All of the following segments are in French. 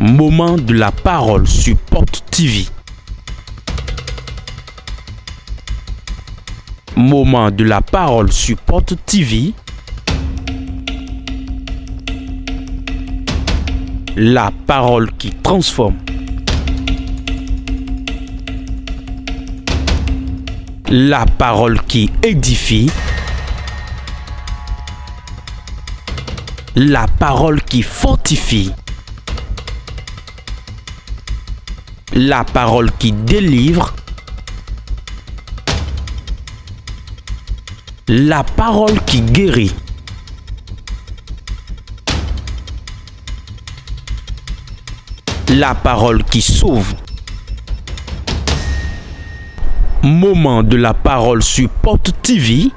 Moment de la parole sur Porte TV. Moment de la parole sur Porte TV. La parole qui transforme. La parole qui édifie. La parole qui fortifie. La parole qui délivre. La parole qui guérit. La parole qui sauve. Moment de la parole sur Porte TV.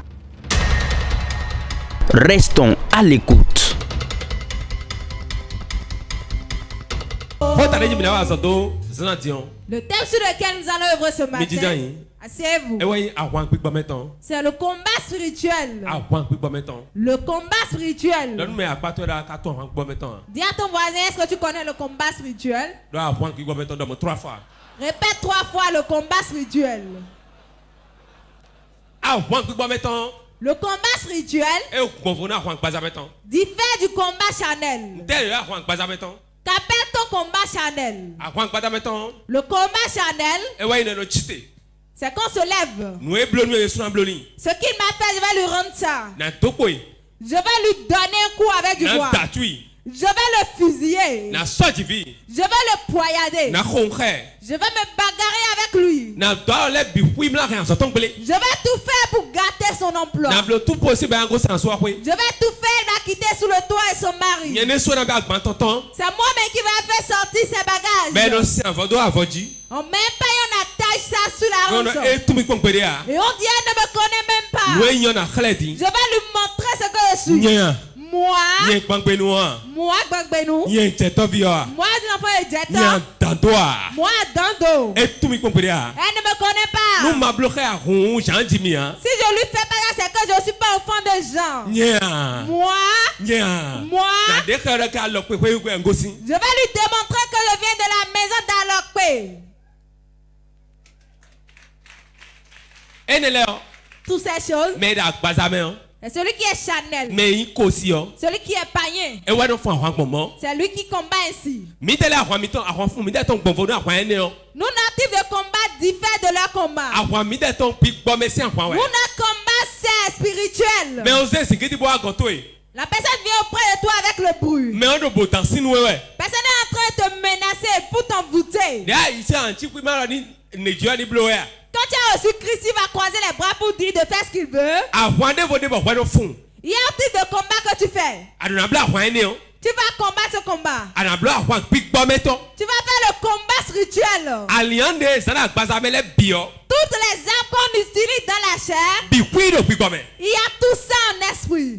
Restons à l'écoute. Le thème sur lequel nous allons œuvrer ce matin, asseyez-vous, c'est le combat spirituel. Le combat spirituel. Dis à ton voisin, est-ce que tu connais le combat spirituel? Répète 3 fois le combat spirituel. Le combat spirituel diffère du combat charnel. Qu'appelle ton combat charnel? Le combat charnel, c'est qu'on se lève. Ce qu'il m'a fait, je vais lui rendre ça. Je vais lui donner un coup avec du bois. Je vais le fusiller. Je vais le poignarder. Je vais me bagarrer avec lui. Je vais tout faire pour gâter son emploi. Je vais tout faire, il va quitter sous le toit et son mari. C'est moi-même qui vais faire sortir ses bagages. En même pas, on attache ça sur la route. Et on dit, elle ne me connaît même pas. Je vais lui montrer ce que je suis. Moi, Gbagbenou. Moi, l'enfant est Jetta. Moi, Dando. Elle ne me connaît pas. Si je lui fais pas ça, c'est que je ne suis pas enfant de Jean. Moi, je vais lui démontrer que je viens de la maison d'Alokpe. Toutes ces choses. C'est celui qui est Chanel. Celui qui est païen. C'est lui qui combat ainsi. Nous, natifs de combat, diffèrent de leur combat. Nous, notre combat, c'est spirituel. La personne vient auprès de toi avec le bruit. Personne est en train de te menacer pour t'envoûter. Quand tu as reçu Christ, il va croiser les bras pour dire de faire ce qu'il veut. Il y a un type de combat que tu fais. Tu vas combattre ce combat. Tu vas faire le combat spirituel. Toutes les armes qu'on utilise dans la chair, il y a tout ça en esprit.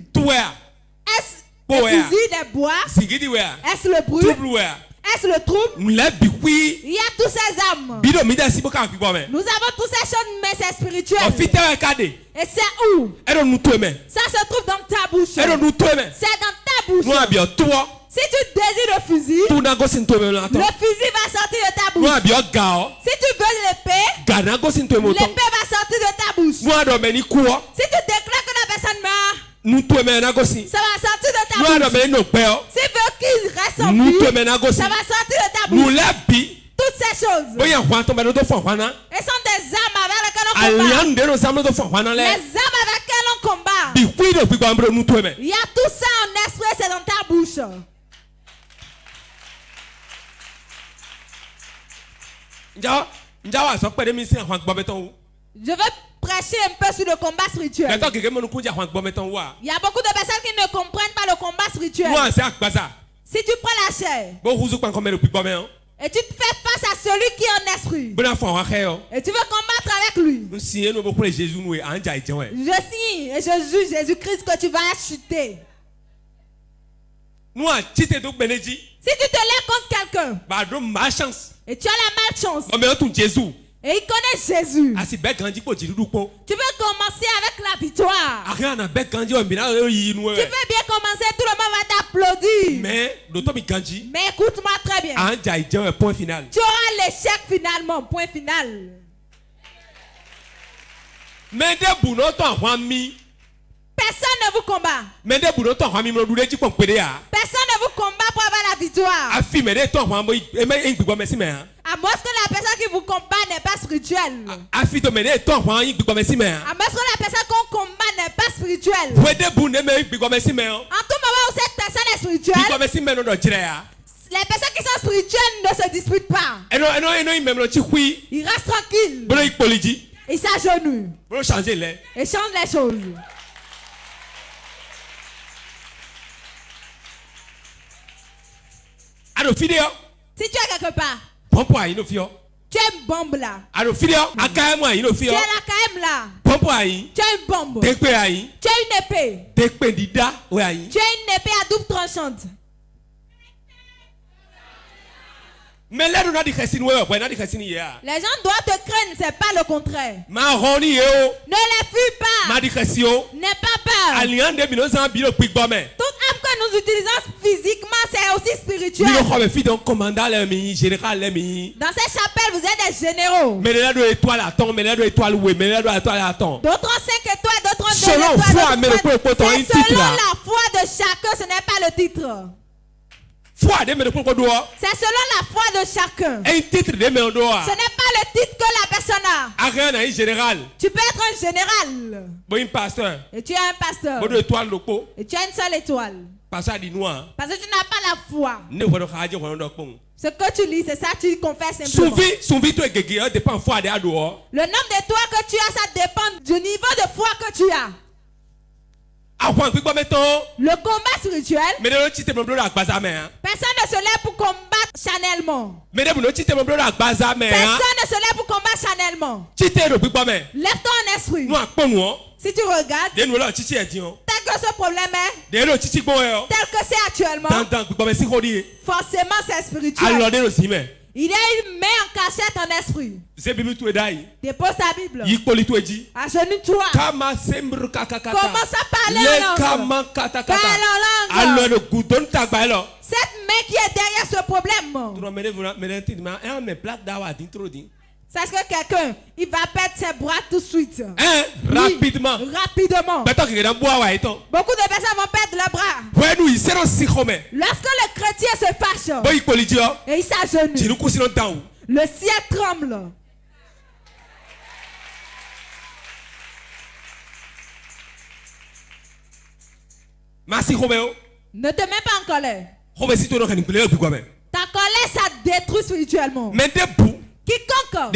Est-ce le fusil, les bois? Est-ce le bruit? Est-ce le trouble? Il y a toutes ces âmes. Nous avons toutes ces choses, mais c'est spirituel. Et c'est où? Ça se trouve dans ta bouche. C'est dans ta bouche. Si tu désires le fusil, le fusil va sortir de ta bouche. Si tu veux l'épée, l'épée va sortir de ta bouche. Si tu déclares que la personne meurt, ça va sortir de ta bouche. Si tu veux qu'il reste en vie, ça va sortir de ta bouche. Toutes ces choses. Elles sont des armes avec lesquelles on combat. Les armes avec lesquelles on combat. Il y a tout ça en esprit, c'est dans ta bouche. Je veux prêcher un peu sur le combat spirituel. Il y a beaucoup de personnes qui ne comprennent pas le combat spirituel. Si tu prends la chair et tu te fais face à celui qui est en esprit et tu veux combattre avec lui, je signe et je juge Jésus-Christ que tu vas chuter. Si tu te lèves contre quelqu'un et tu as la malchance, Et il connaît Jésus. Tu peux commencer avec la victoire. Tu peux bien commencer, tout le monde va t'applaudir. Mais écoute-moi très bien. Point final. Tu auras l'échec finalement. Point final. Personne ne vous combat. Personne ne vous combat pour avoir la victoire. À moins que la personne qui vous combat n'est pas spirituelle. À moins que la personne qu'on combat n'est pas spirituelle. En tout moment où cette personne est spirituelle, les personnes qui sont spirituelles ne se disputent pas. Ils restent tranquilles. Ils s'agenouillent. Et changent les choses. Si tu es quelque part, tu es une bombe là. Tu es la KM là. Tu es une bombe. Tu es une épée. Tu es une épée à double tranchante. Les gens doivent te craindre, c'est pas le contraire. Ne les fuis pas. N'aie pas peur. Toute âme que nous utilisons physiquement, c'est aussi spirituel. Dans cette chapelle, vous êtes des généraux. D'autres ont 5 étoiles, d'autres ont 2 étoiles. C'est selon la foi de chacun, ce n'est pas le titre. C'est selon la foi de chacun. Ce n'est pas le titre que la personne a. Tu peux être un général. Et tu es un pasteur. Et tu as une seule étoile. Parce que tu n'as pas la foi. Ce que tu lis, c'est ça que tu confesses simplement. Le nombre d'étoiles que tu as, ça dépend du niveau de foi que tu as. Le combat spirituel, personne ne se lève pour combattre charnellement. Personne ne se lève pour combattre charnellement. Lève-toi en esprit. Si tu regardes, tel que ce problème est, tel que c'est actuellement, forcément c'est spirituel. Il y a une main en cachette en esprit. Dépose ta Bible. Agenouille-toi. Commence à parler en langue. Cette main qui est derrière ce problème. Sache que quelqu'un, il va perdre ses bras tout de suite. Rapidement. Rapidement. Beaucoup de personnes vont perdre leurs bras. Lorsque le chrétien se fâche et il s'agenouille, le ciel tremble. Ne te mets pas en colère. Ta colère, ça détruit spirituellement. Quiconque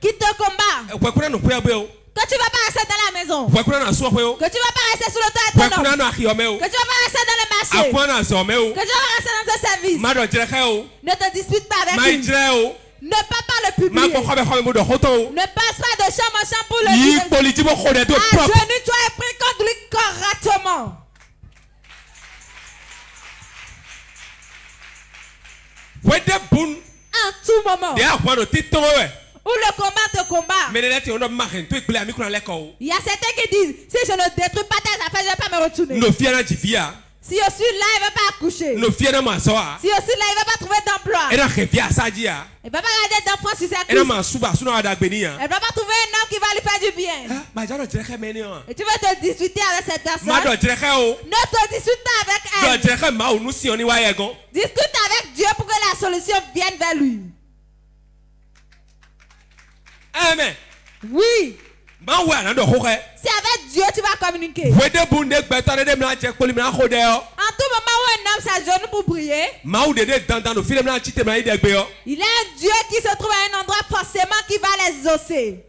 qui te combat, que tu ne vas pas rester dans la maison, que tu ne vas pas rester sur le toit autonome, que tu ne vas pas rester dans le marché, que tu ne vas pas rester dans un service, ne te dispute pas avec lui. Ne pas le publier. Ne passe pas de chambre en chambre pour le dire. Agenouille-toi et prie contre lui correctement. En tout moment où le combat te combat, il y a certains qui disent, si je ne détruis pas tes affaires, je ne vais pas me retourner. Si je suis là, il ne va pas accoucher. Si je suis là, il ne va pas trouver d'emploi. Il ne va pas garder d'enfants sur sa cuisse. Il ne va pas trouver un homme qui va lui faire du bien. Et tu veux te discuter avec cette personne. Ne te dispute pas avec elle. Discute avec Dieu pour que la solution vienne vers lui. Amen. Oui. C'est avec Dieu tu vas communiquer. En tout moment où un homme s'agenouille pour prier, il y a un Dieu qui se trouve à un endroit forcément qui va les exaucer.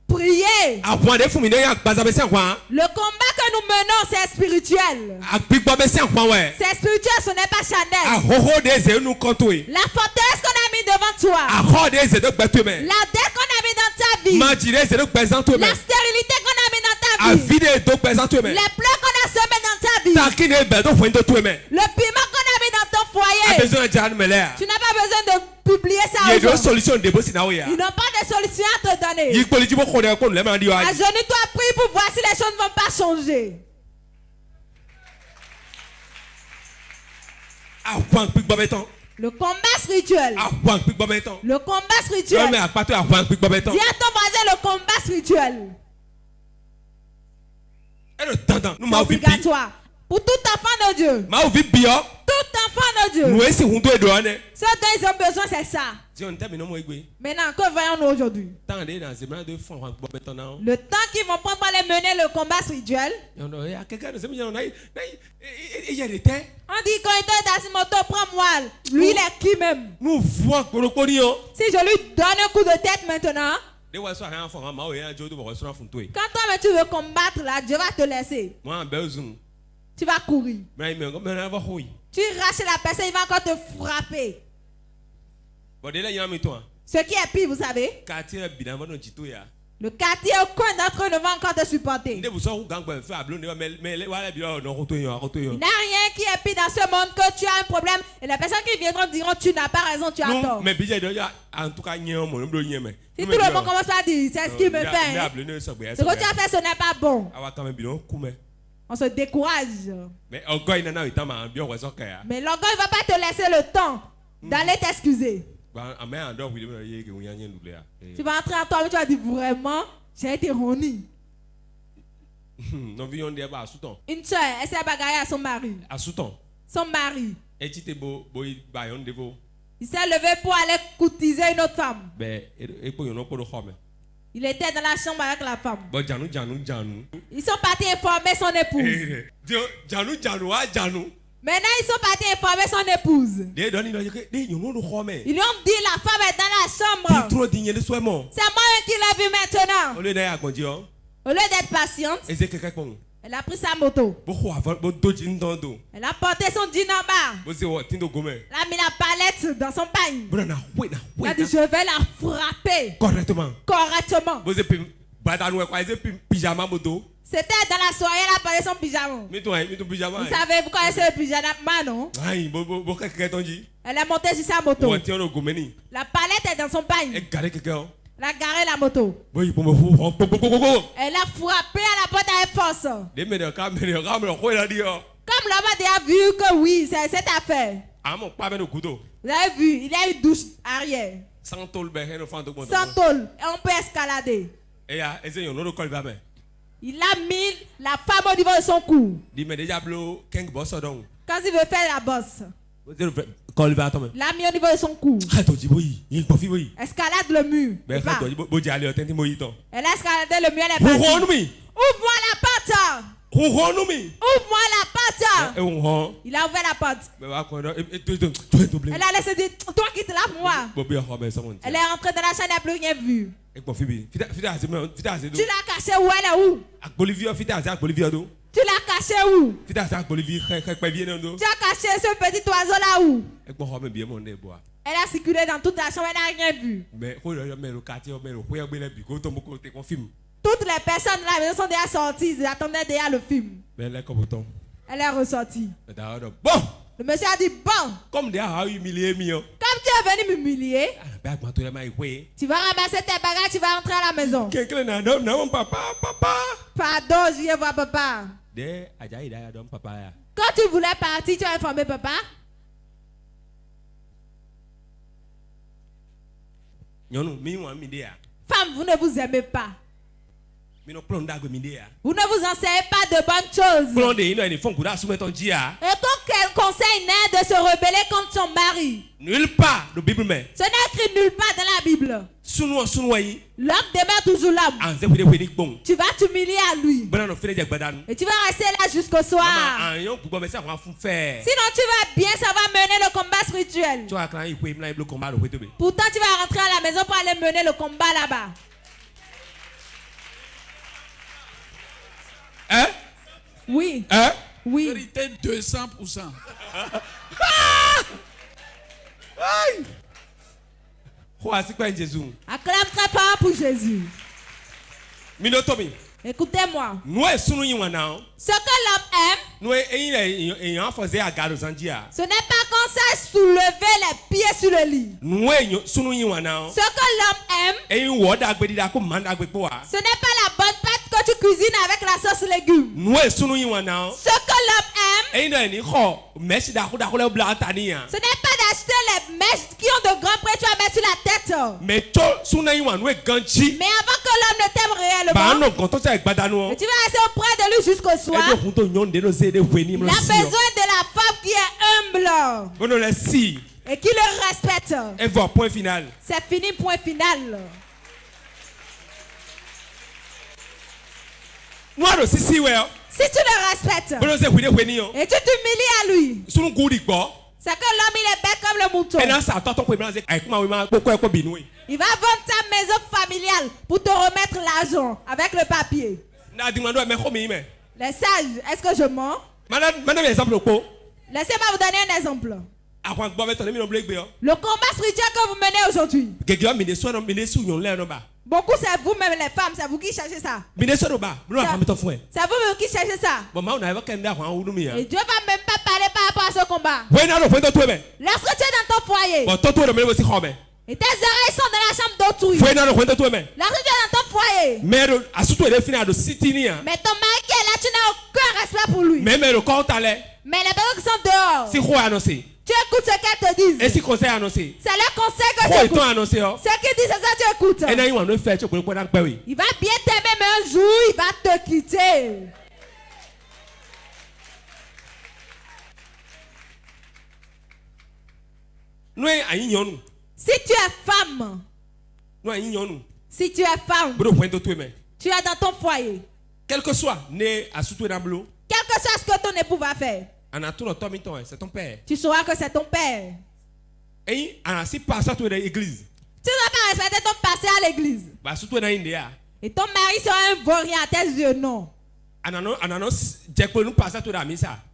Prier. Le combat que nous menons, c'est spirituel. C'est spirituel, ce n'est pas charnel. La forteresse qu'on a mis devant toi, la dette qu'on a mis dans ta vie, la stérilité qu'on a mis dans ta vie, les pleurs qu'on a semés dans ta vie, le piment qu'on a mis dans ton foyer, tu n'as pas besoin de publier ça aux gens. Ils n'ont pas de solution à te donner. Agenouille-toi, prie pour voir si les choses ne vont pas changer. Le combat spirituel. Le combat spirituel. Dis à ton voisin le combat spirituel. C'est obligatoire. Pour tout enfant de Dieu. Tout enfant de Dieu. Ce dont ils ont besoin, c'est ça. Maintenant, que voyons-nous aujourd'hui? Le temps qu'ils vont prendre pour aller mener le combat spirituel. On dit quand il était dans ce moto, prends-moi. Lui, il est qui même? Si je lui donne un coup de tête maintenant. Quand toi tu veux combattre là, Dieu va te laisser. Tu vas courir. Tu raches la personne, il va encore te frapper. Ce qui est pire, vous savez, le quartier au coin d'entre eux ne va encore te supporter. Il n'y a rien qui est pire dans ce monde que tu as un problème et les personnes qui viendront diront tu n'as pas raison, tu as tort. Si tout le monde commence à dire c'est ce qui me fait, ce que tu as fait ce n'est pas bon, on se décourage. Mais l'orgueil ne va pas te laisser le temps d'aller t'excuser. Tu vas entrer en toi et tu vas dire vraiment, j'ai été roni. Une soeur, elle s'est bagarrée à son mari. Son mari. Il s'est levé pour aller courtiser une autre femme. Il était dans la chambre avec la femme. Ils sont partis informer son épouse. Maintenant, ils sont partis informer son épouse. Ils lui ont dit la femme est dans la chambre. C'est moi qui l'ai vu maintenant. Au lieu d'être patiente, elle a pris sa moto. Elle a porté son jean en bas. Elle a mis la palette dans son pagne. Elle a dit je vais la frapper. Correctement. C'était dans la soirée, elle a porté son pyjama. Vous savez, vous connaissez le pyjama, non? Elle est montée sur sa moto. La palette est dans son pagne. Elle a garé la moto. Elle a frappé à la porte avec force. Comme l'homme a déjà vu que oui, c'est cette affaire. Vous avez vu, il y a une douche arrière. Sans tôle, et on peut escalader. Il a mis la femme au niveau de son cou. Quand il veut faire la bosse, il l'a mis au niveau de son cou. Escalade le mur. Elle a escaladé le mur, elle est partie. Ouvre-moi la porte. Ouvre-moi la porte. Il a ouvert la porte. Elle a laissé dire, toi quitte là pour moi. Elle est rentrée dans la chambre, elle n'a plus rien vu. Tu l'as caché où? Elle est où? Tu l'as caché où? Tu as caché ce petit oiseau là où? Elle a circulé dans toute la chambre, elle n'a rien vu. Toutes les personnes de la maison sont déjà sorties, ils attendaient déjà le film. Elle est ressortie. Le monsieur a dit bon. Comme tu es venu m'humilier, tu vas ramasser tes bagages, tu vas rentrer à la maison. Pardon, je viens voir papa. Quand tu voulais partir, tu as informé papa. Femme, vous ne vous aimez pas. Vous ne vous enseignez pas de bonnes choses. Et quel conseil n'est de se rebeller contre son mari? Nulle part. Ce n'est écrit nulle part dans la Bible. L'homme demeure toujours l'homme. Tu vas t'humilier à lui. Et tu vas rester là jusqu'au soir. Sinon tu vas bien, ça va mener le combat spirituel. Pourtant tu vas rentrer à la maison pour aller mener le combat là-bas. Hein? Oui. Hein? Oui. Vérité 200%. Acclame très fort pour Jésus. Écoutez-moi. Ce que l'homme aime, ce n'est pas quand ça soulever les pieds sur le lit. Ce que l'homme aime, ce n'est pas la bonne pâte que tu cuisines avec la sauce légumes. Ce que l'homme aime, ce n'est pas d'acheter les mèches qui ont de grands prix, tu vas mettre sur la tête. Mais avant que l'homme ne t'aime réellement, et tu vas rester auprès de lui jusqu'au soir. Il a besoin de la femme qui est humble et qui le respecte. C'est fini, point final. Si tu le respectes et tu t'humilies à lui, c'est que l'homme il est bête comme le mouton. Il va vendre ta maison familiale pour te remettre l'argent avec le papier. Les sages, est-ce que je mens? Laissez-moi vous donner un exemple. Le combat spirituel que vous menez aujourd'hui, beaucoup c'est vous-même les femmes, c'est vous qui cherchez ça. C'est vous-même qui cherchez ça. Et Dieu va même pas parler par rapport à ce combat. Lorsque tu es dans ton foyer, et tes oreilles sont dans la chambre d'autrui, lorsque tu es dans ton foyer, mais ton mari qui est là, tu n'as aucun respect pour lui. Mais les personnes qui sont dehors, tu écoutes ce qu'elles te disent. C'est le conseil que tu écoutes. Ce qu'ils disent, c'est ça que tu écoutes. Il va bien t'aimer, mais un jour, il va te quitter. Si tu es femme, tu es dans ton foyer. Quel que soit ce que ton époux va faire, c'est ton père. tu sauras que c'est ton père. Et si pas ça, tu es dans l'église. Tu ne vas pas respecter ton passé à l'église. Et ton mari sera un vaurien à tes yeux, non.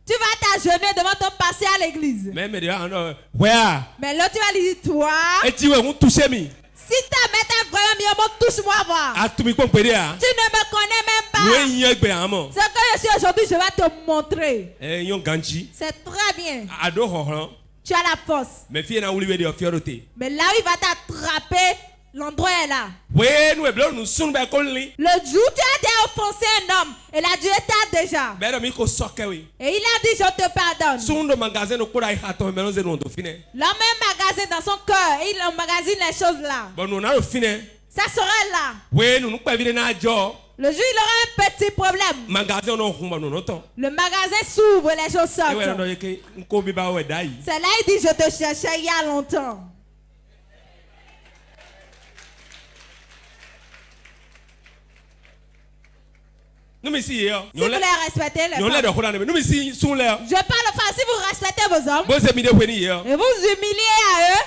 Tu vas t'agenouiller devant ton passé à l'église. Mais là, tu vas lui dire, toi, si ta mère t'a vraiment mis, touche-moi voir. Tu ne me connais même pas. Ce que je suis aujourd'hui, je vais te montrer. C'est très bien. Tu as la force. Mais là où il va t'attraper, l'endroit est là. Le jour où tu as déjà offensé un homme, et là Dieu t'a déjà. Et il a dit, je te pardonne. L'homme a un magasin dans son cœur, et il emmagasine les choses là. Ça sera là. Le jour où il aura un petit problème, le magasin s'ouvre, les choses sortent. C'est là il dit, je te cherchais il y a longtemps. Si vous les respectez, les femmes. Je parle enfin, si vous respectez vos hommes et vous humiliez à eux,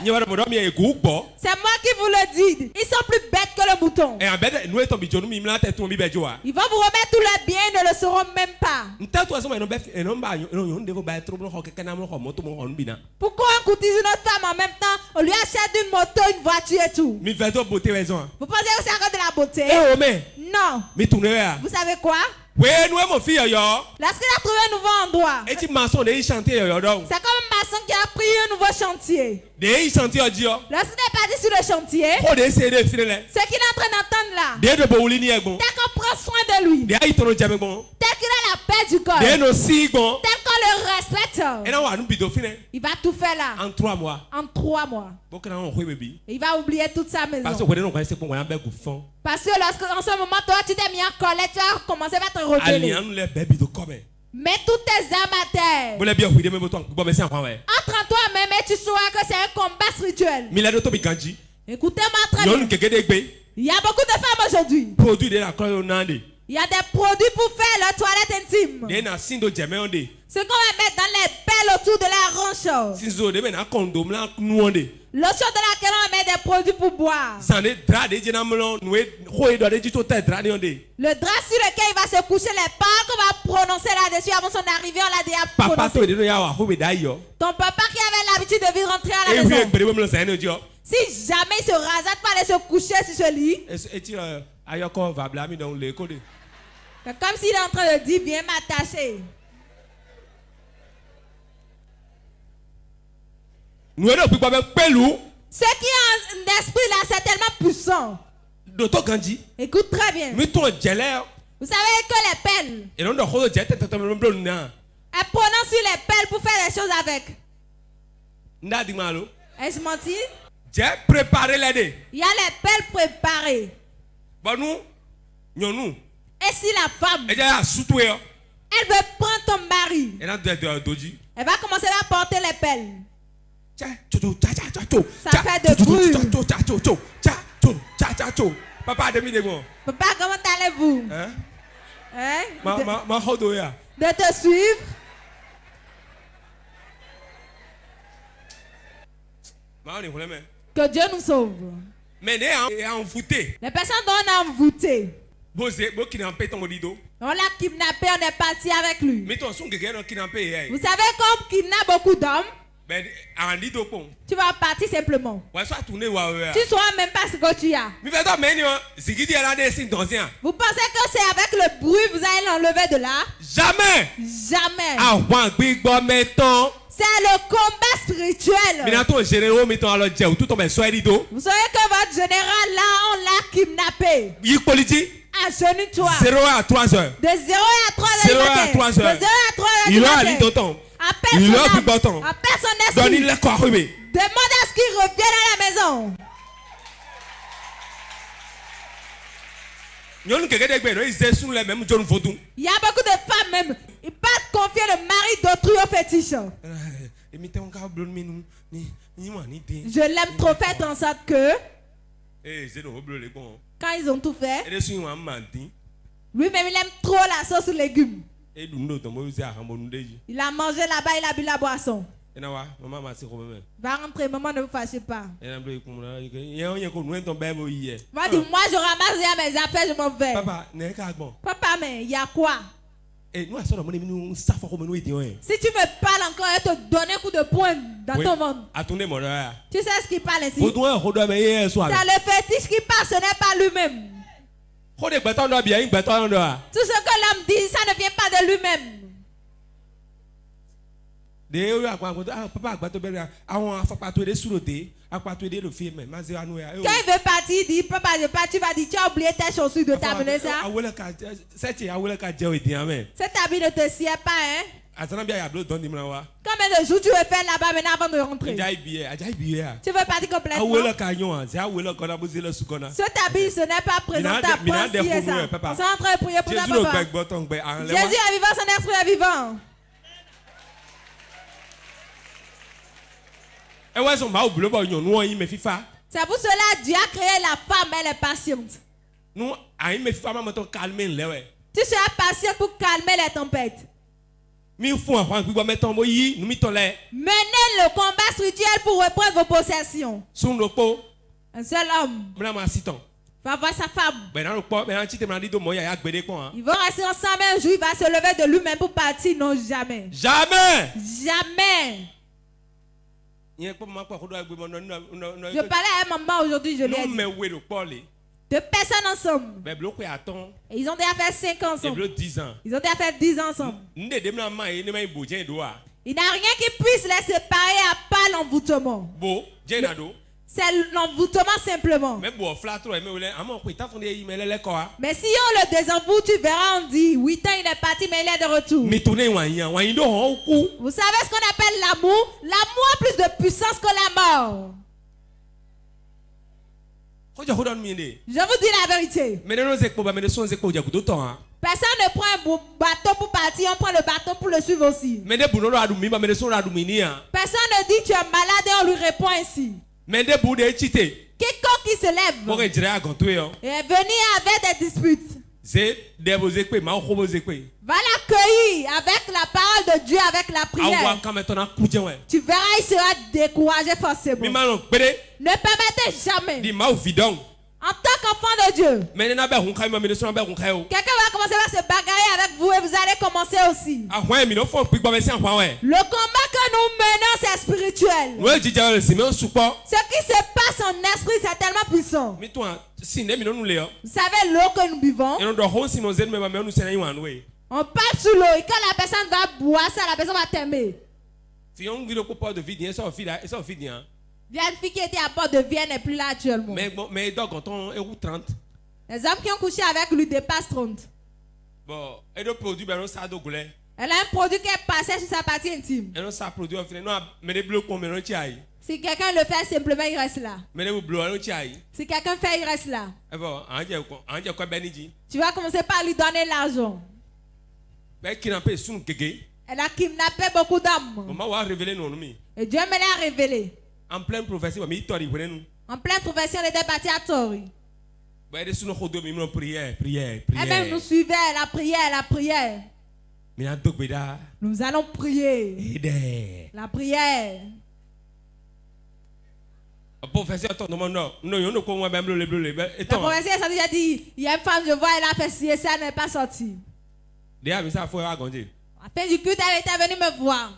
c'est moi qui vous le dis. Ils sont plus bêtes que le mouton. Ils vont vous remettre tous leurs biens, ils ne le sauront même pas. Pourquoi on courtise une autre femme en même temps? On lui achète une moto, une voiture et tout. Vous pensez que c'est encore de la beauté? Non. Vous savez quoi? Lorsqu'il a trouvé un nouveau endroit, c'est comme un maçon qui a pris un nouveau chantier. Lorsqu'il est parti sur le chantier, ce qu'il est en train d'entendre là, dès qu'on prend soin de lui, dès qu'il a la paix du corps, dès qu'on le respecte, il va tout faire là. En 3 mois. Et il va oublier toute sa maison. Parce que lorsque en ce moment, toi, tu t'es mis en colère, tu vas commencer à te rebeller. Mets toutes tes âmes à terre. Entre en toi-même et tu sauras que c'est un combat spirituel. Écoutez-moi très bien. Il y a beaucoup de femmes aujourd'hui. Il y a des produits pour faire la toilette intime. Ce qu'on va mettre dans les pelles autour de la hanche. L'autre de laquelle on met des produits pour boire. Le drap sur lequel il va se coucher, les paroles qu'on va prononcer là-dessus avant son arrivée, on l'a déjà prononcé. Ton papa qui avait l'habitude de vivre rentrer à la maison. Si jamais il se rasade pas aller se coucher sur ce lit, C'est comme s'il est en train de dire, viens m'attacher. Ce qui est en esprit là, c'est tellement puissant. Écoute très bien. Vous savez que les pelles, elles prononcent sur les pelles pour faire des choses avec. Est-ce menti? Il y a les pelles préparées. Et si la femme, elle veut prendre ton mari, elle va commencer à porter les pelles. Ça fait de bruit. Papa, comment allez-vous? Hein? De te suivre. Que Dieu nous sauve. Mais les personnes dont on a envoûté. On l'a kidnappé, on est parti avec lui. Vous savez comme kidnappe beaucoup d'hommes. Tu vas partir simplement. Tu ne sauras même pas ce que tu as. Vous pensez que c'est avec le bruit vous allez l'enlever de là? Jamais. Jamais. C'est le combat spirituel. Vous savez que votre général là, on l'a kidnappé. Agenouille-toi. 0 à 3 heures. De 0 à 3 heures. 0 à 3 heures. De 0 à 3 heures. Il a dit tonton. Appelle son esprit. Demande à ce qu'il revienne à la maison. Il y a beaucoup de femmes même. Ils peuvent confier le mari d'autrui au fétiche. Je l'aime trop faire en sorte que quand ils ont tout fait, lui-même il aime trop la sauce aux légumes. Il a mangé là-bas, il a bu la boisson. Va rentrer, maman, ne vous fâchez pas. Moi, je ramasse mes affaires, je m'en vais. Papa, mais il y a quoi? Si tu me parles encore, je vais te donner un coup de poing dans ton ventre. Tu sais ce qu'il parle ici? C'est le fétiche qui parle, ce n'est pas lui-même. Tout ce que l'homme dit, ça ne vient pas de lui-même. Quand il veut partir, il dit, papa, je pars, tu vas dire, tu as oublié tes chaussures de t'amener ça. Cet habit ne te sied pas, hein? Combien de jours tu veux faire là-bas maintenant avant de rentrer? Tu veux partir complètement? Cet habit, ce n'est pas présentable. On s'est en train de prier pour ta papa. Jésus est vivant, son esprit est vivant. C'est pour cela que Dieu a créé la femme, elle est patiente. Tu seras patient pour calmer les tempêtes. Menez le combat spirituel pour reprendre vos possessions. Un seul homme va voir sa femme. Ils vont rester ensemble un jour, il va se lever de lui-même pour partir. Non, jamais. Jamais. Jamais. Je parlais à un maman aujourd'hui, je lui ai dit. Deux personnes ensemble. Et ils ont déjà fait 5 ans ensemble. Ils ont déjà fait 10 ans ensemble. Il n'y a rien qui puisse les séparer à part l'envoûtement. C'est l'envoûtement simplement. Mais si on le désenvoûte, tu verras, on dit 8 ans il est parti mais il est de retour. Vous savez ce qu'on appelle l'amour? L'amour a plus de puissance que la mort. Je vous dis la vérité. Personne ne prend un bateau pour partir, on prend le bateau pour le suivre aussi. Personne ne dit tu es malade et on lui répond ainsi. Quiconque qui se lève est venu avec des disputes. Va l'accueillir avec la parole de Dieu, avec la prière. Tu verras, il sera découragé forcément. Ne permettez jamais. En tant qu'enfant de Dieu, quelqu'un va commencer à se bagarrer avec vous et vous allez commencer aussi. Le combat que nous menons, c'est spirituel. Ce qui se passe en esprit, c'est tellement puissant. Vous savez, l'eau que nous buvons, on parle sur l'eau et quand la personne va boire ça, la personne va tomber. Il y a une fille qui était à bord de vie, elle n'est plus là actuellement. Les hommes qui ont couché avec lui dépassent 30. Elle a un produit qui est passé sur sa partie intime. Si quelqu'un le fait, simplement il reste là. Si quelqu'un fait, il reste là. Tu vas commencer par lui donner l'argent. Elle a kidnappé beaucoup d'hommes. Et Dieu me l'a révélé. En pleine prophétie, on était parti à Tori. Prière. Et même nous suivait la prière. Nous allons prier. La prière. La prophétie a dit, il y a une femme, je vois, elle a fait ci et ça, elle n'est pas sortie. À la fin du culte, elle était venue me voir.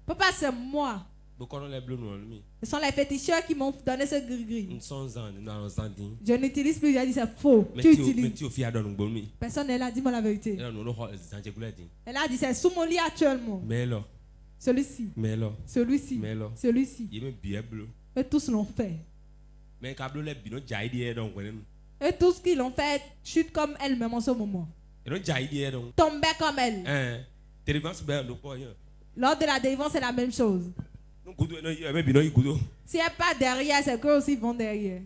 Papa, c'est moi. Ce sont les féticheurs qui m'ont donné ce gris-gris. Je n'utilise plus, j'ai dit c'est faux. Tu utilises. Personne n'a dit moi la vérité. Elle a dit c'est sous mon lit actuellement. Celui-ci. Et tous l'ont fait. Et tout ce qu'ils l'ont fait chute comme elle-même en ce moment. Tomber comme elle. Lors de la délivrance, c'est la même chose. Si elle n'est pas derrière, c'est qu'eux aussi vont derrière.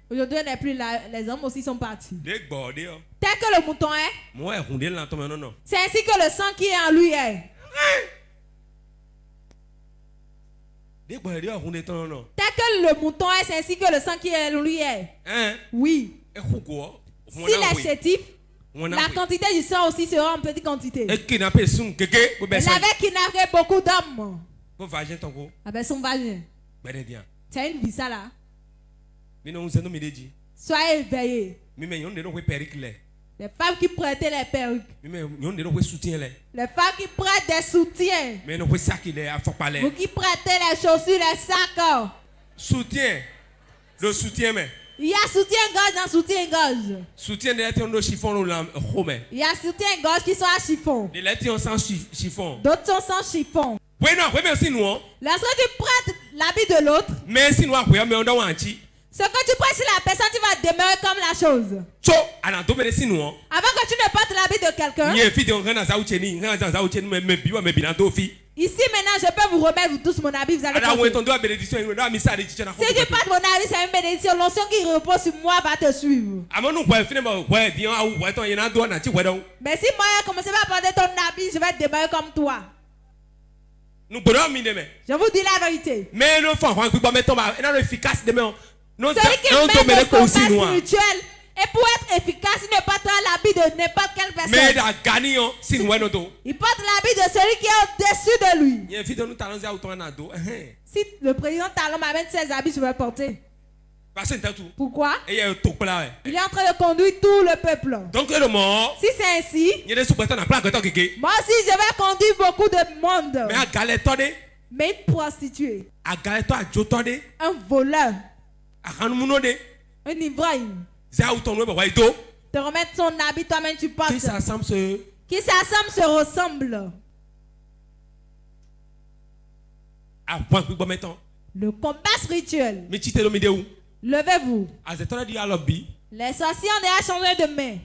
Aujourd'hui, elle n'est plus là. Les hommes aussi sont partis. Tel que le mouton est, c'est ainsi que le sang qui est en lui est. Tel que le mouton est, c'est ainsi que le sang qui est en lui est. Oui. S'il est chétif, la quantité du sang aussi sera en petite quantité. Elle avait kidnappé beaucoup d'hommes. Avec son vagin. C'est une vie ça là. Soyez éveillés. Les femmes qui prêtaient les perruques. Les femmes qui prêtent des soutiens. Vous qui prêtez les chaussures, les sacs. Soutien. Le soutien, mais. Il y a soutien-gorge dans soutien-gorge. Soutien de chiffon. Il y a soutien-gorge qui sont à chiffon. D'autres sont sans chiffon. Lorsque tu prêtes l'habit de l'autre, ce que tu prêtes sur la personne, tu vas demeurer comme la chose. Avant que tu ne portes l'habit de quelqu'un, ici maintenant je peux vous remettre vous tous mon habit, vous allez porter. Si tu portes mon habit, c'est une bénédiction. L'onction qui repose sur moi va te suivre. Mais si moi je commence à porter ton habit, je vais demeurer comme toi. Je vous dis la vérité. Celui qui mène le combat spirituel, et pour être efficace, il ne porte pas l'habit de n'importe quelle personne. Il porte l'habit de celui qui est au-dessus de lui. Si le président Talon m'amène ses habits, je vais porter. Pourquoi? Il est en train de conduire tout le peuple. Si c'est ainsi, moi aussi je vais conduire beaucoup de monde. Mais une prostituée, un voleur, un ivrogne, te remettre son habit, toi-même tu portes. Qui s'assemble se ressemble. Le combat spirituel. Levez-vous. Les sorciers ont déjà changé de main.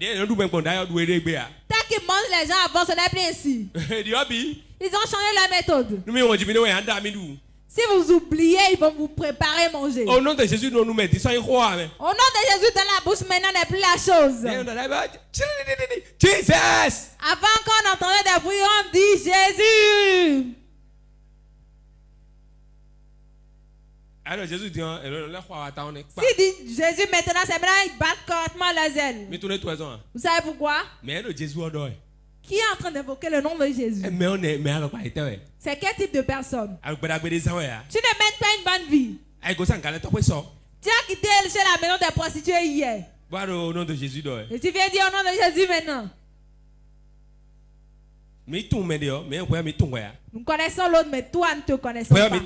Tant qu'ils mangent les gens avant, ce n'est plus ainsi. Ils ont changé la méthode. Si vous oubliez, ils vont vous préparer à manger. Au nom de Jésus, nous mettons. Au nom de Jésus, dans la bouche, maintenant n'est plus la chose. Jesus. Avant qu'on entendait des bruits, on dit Jésus. Alors Jésus dit, si dit Jésus maintenant, c'est maintenant ils battent correctement les ailes. Vous savez pourquoi? Qui est en train d'invoquer le nom de Jésus? C'est quel type de personne? Tu ne mènes pas une bonne vie. Tu as quitté chez la maison des prostituées hier. Au nom de Jésus. Et tu viens dire au nom de Jésus maintenant. Nous connaissons l'autre, mais toi, nous ne te connaissons pas. Nous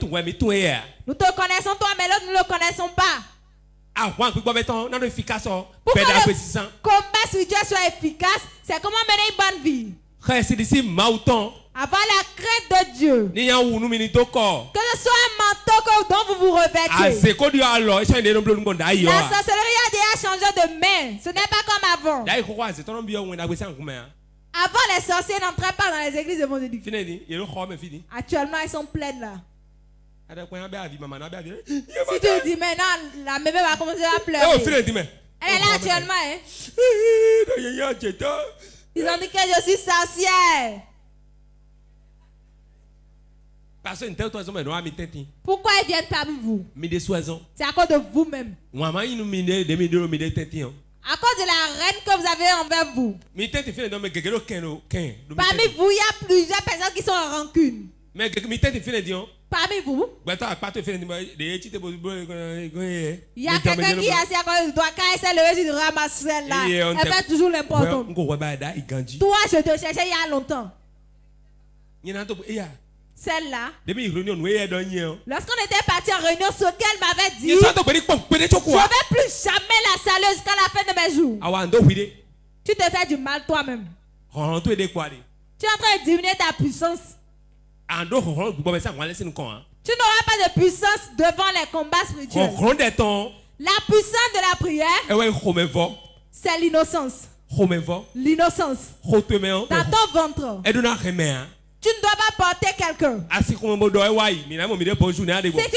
te connaissons toi, mais l'autre, nous ne le connaissons pas. Pour que le combat spirituel soit efficace, c'est comment mener une bonne vie. Avoir la crainte de Dieu. Que ce soit un manteau dont vous vous revêtez. La sorcellerie a déjà changé de main. Ce n'est pas comme avant. Avant, les sorciers n'entraient pas dans les églises de vendredi. Actuellement, ils sont pleines là. Si tu dis maintenant, la bébé va commencer à pleurer. Elle est là actuellement. Hein? Ils ont dit que je suis sorcière. Pourquoi ils viennent parmi vous? C'est à cause de vous-même. À cause de la reine que vous avez envers vous. Parmi vous, il y a plusieurs personnes qui sont en rancune. Parmi vous, il y a quelqu'un qui est assis à côté de toi. Quand elle s'est levée, tu ramasses celle-là. Elle fait toujours l'important. Toi, je te cherchais il y a longtemps. Celle-là, lorsqu'on était parti en réunion, ce qu'elle m'avait dit, je ne vais plus jamais la saluer jusqu'à la fin de mes jours. Tu te fais du mal toi-même. Tu es en train de diminuer ta puissance. Tu n'auras pas de puissance devant les combats spirituels. La puissance de la prière, c'est l'innocence. L'innocence. Dans ton ventre. Tu ne dois pas porter quelqu'un. Si tu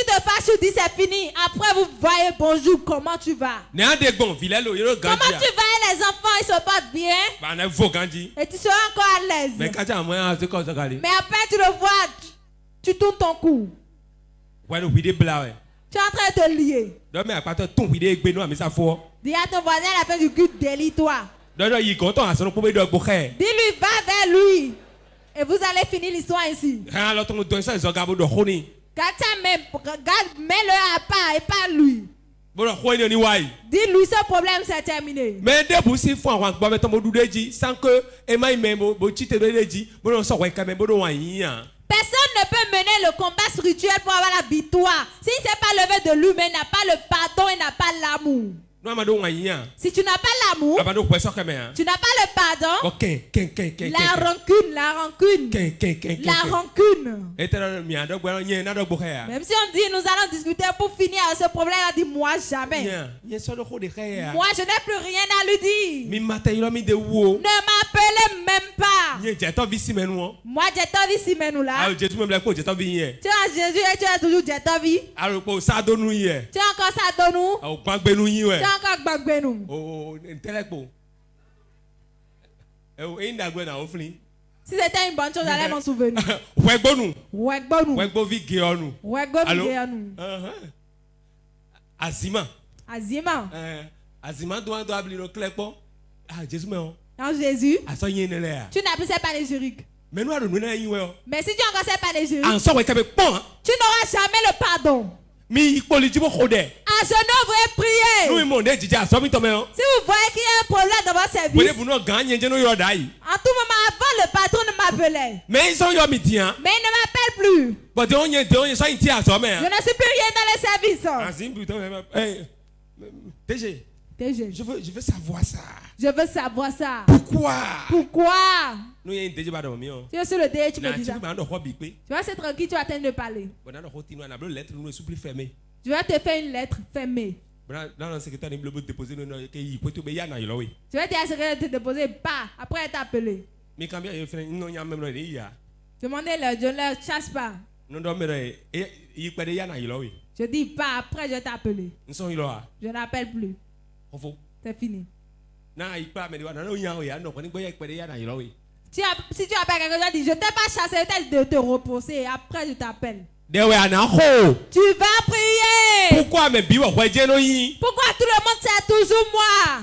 te fâches, tu dis c'est fini. Après, vous voyez bonjour, comment tu vas? Comment tu vas? Et les enfants, ils se portent bien. Et tu seras encore à l'aise. Mais après, tu le vois, tu tournes ton cou. Tu es en train de te lier. Dis à ton voisin à la fin du culte, délie-toi. Dis-lui, va vers lui. Et vous allez finir l'histoire ainsi. Garde ta main, mets-le à part et pas lui. Dis-lui, ce problème c'est terminé. Personne ne peut mener le combat spirituel pour avoir la victoire. S'il ne s'est pas levé de lui-même, il n'a pas le pardon, il n'a pas l'amour. Si tu n'as pas l'amour, tu n'as pas le pardon, la rancune. Même si on dit nous allons discuter pour finir ce problème, on dit moi jamais. Moi je n'ai plus rien à lui dire. Ne m'appelez même pas. Moi j'ai ta vie si menou là. Tu as Jésus et tu as toujours ta vie. Tu as encore ça de nous. Tu as encore Gbagbenou. Si c'était une bonne chose, j'allais m'en souvenir. Azima. En Jésus, tu n'as plus cette panégyrique. Mais si tu as encore cette panégyrique, tu n'auras jamais le pardon. À genoux, vous prier. Si vous voyez qu'il y a un problème dans votre service, en tout moment, avant le patron ne m'appelait. Mais il ne m'appelle plus. Je ne suis plus rien dans le service. TG. Je veux savoir ça. Pourquoi? Je suis sur le DG, tu me dis ça. Tu vas être tranquille, tu vas attendre de parler. Je vais te faire une lettre fermée. Je vais te secrétaire te déposer pas. Après, elle t'a appelé. Demandez-leur, je ne leur chasse pas. Je dis pas, après je vais t'appeler. Je n'appelle plus. C'est fini. Si tu appelles quelqu'un, je dis, je ne t'ai pas chassé, peut-être de te reposer. Après, je t'appelle. Tu vas prier. Pourquoi tout le monde sait toujours moi?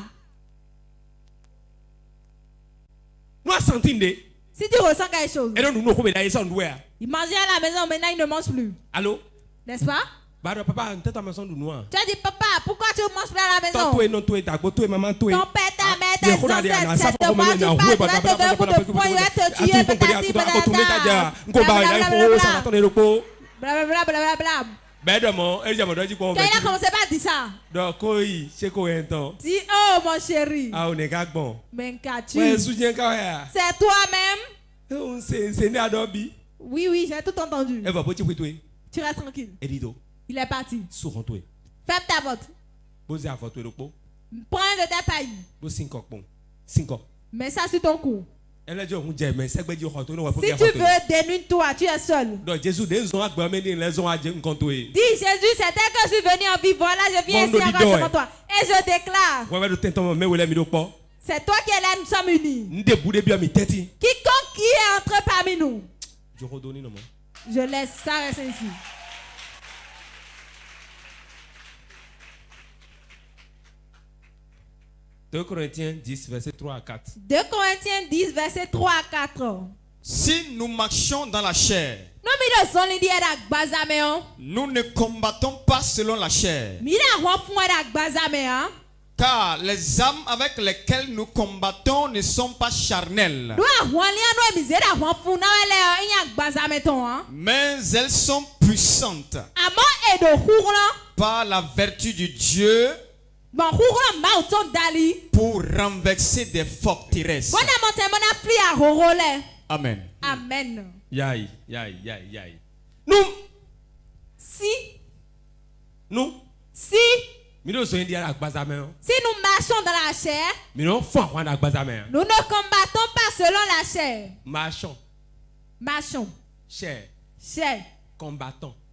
Si tu ressens quelque chose. Et donc nous nous Il mangeait à la maison, maintenant il ne mange plus. Allô? N'est-ce pas? Papa, tu as dit, papa, pourquoi tu ne manges plus à la maison? Ton père, ta mère, tes ancêtres, c'est de moi, tu parles, tu vas te faire coup de poing, il va te tuer, patati, patata. Blablabla. Quand il a commencé par dire ça, dis, oh mon chéri, c'est toi-même. Oui, oui, j'ai tout entendu. Tu restes tranquille. Il est parti. Ferme ta porte. Prends de ta paille. Mets ça sur ton cou. Si tu veux, dénude-toi, tu es seul. Dis Jésus, c'est tel que je suis venu en vie. Voilà, je viens ici encore devant toi. Et je déclare, c'est toi qui es là, nous sommes unis. Quiconque qui est entré parmi nous, je laisse ça rester ici. 2 Corinthiens 10, verset 3 à 4. 2 Corinthiens 10, verset 3 à 4. Si nous marchons dans la chair, nous ne combattons pas selon la chair. Car les âmes avec lesquelles nous combattons ne sont pas charnelles, mais elles sont puissantes par la vertu de Dieu pour renverser des forteresses. Amen. Amen. Yai. Nous. Si nous marchons dans la chair, nous ne combattons pas selon la chair. Marchons. Chair.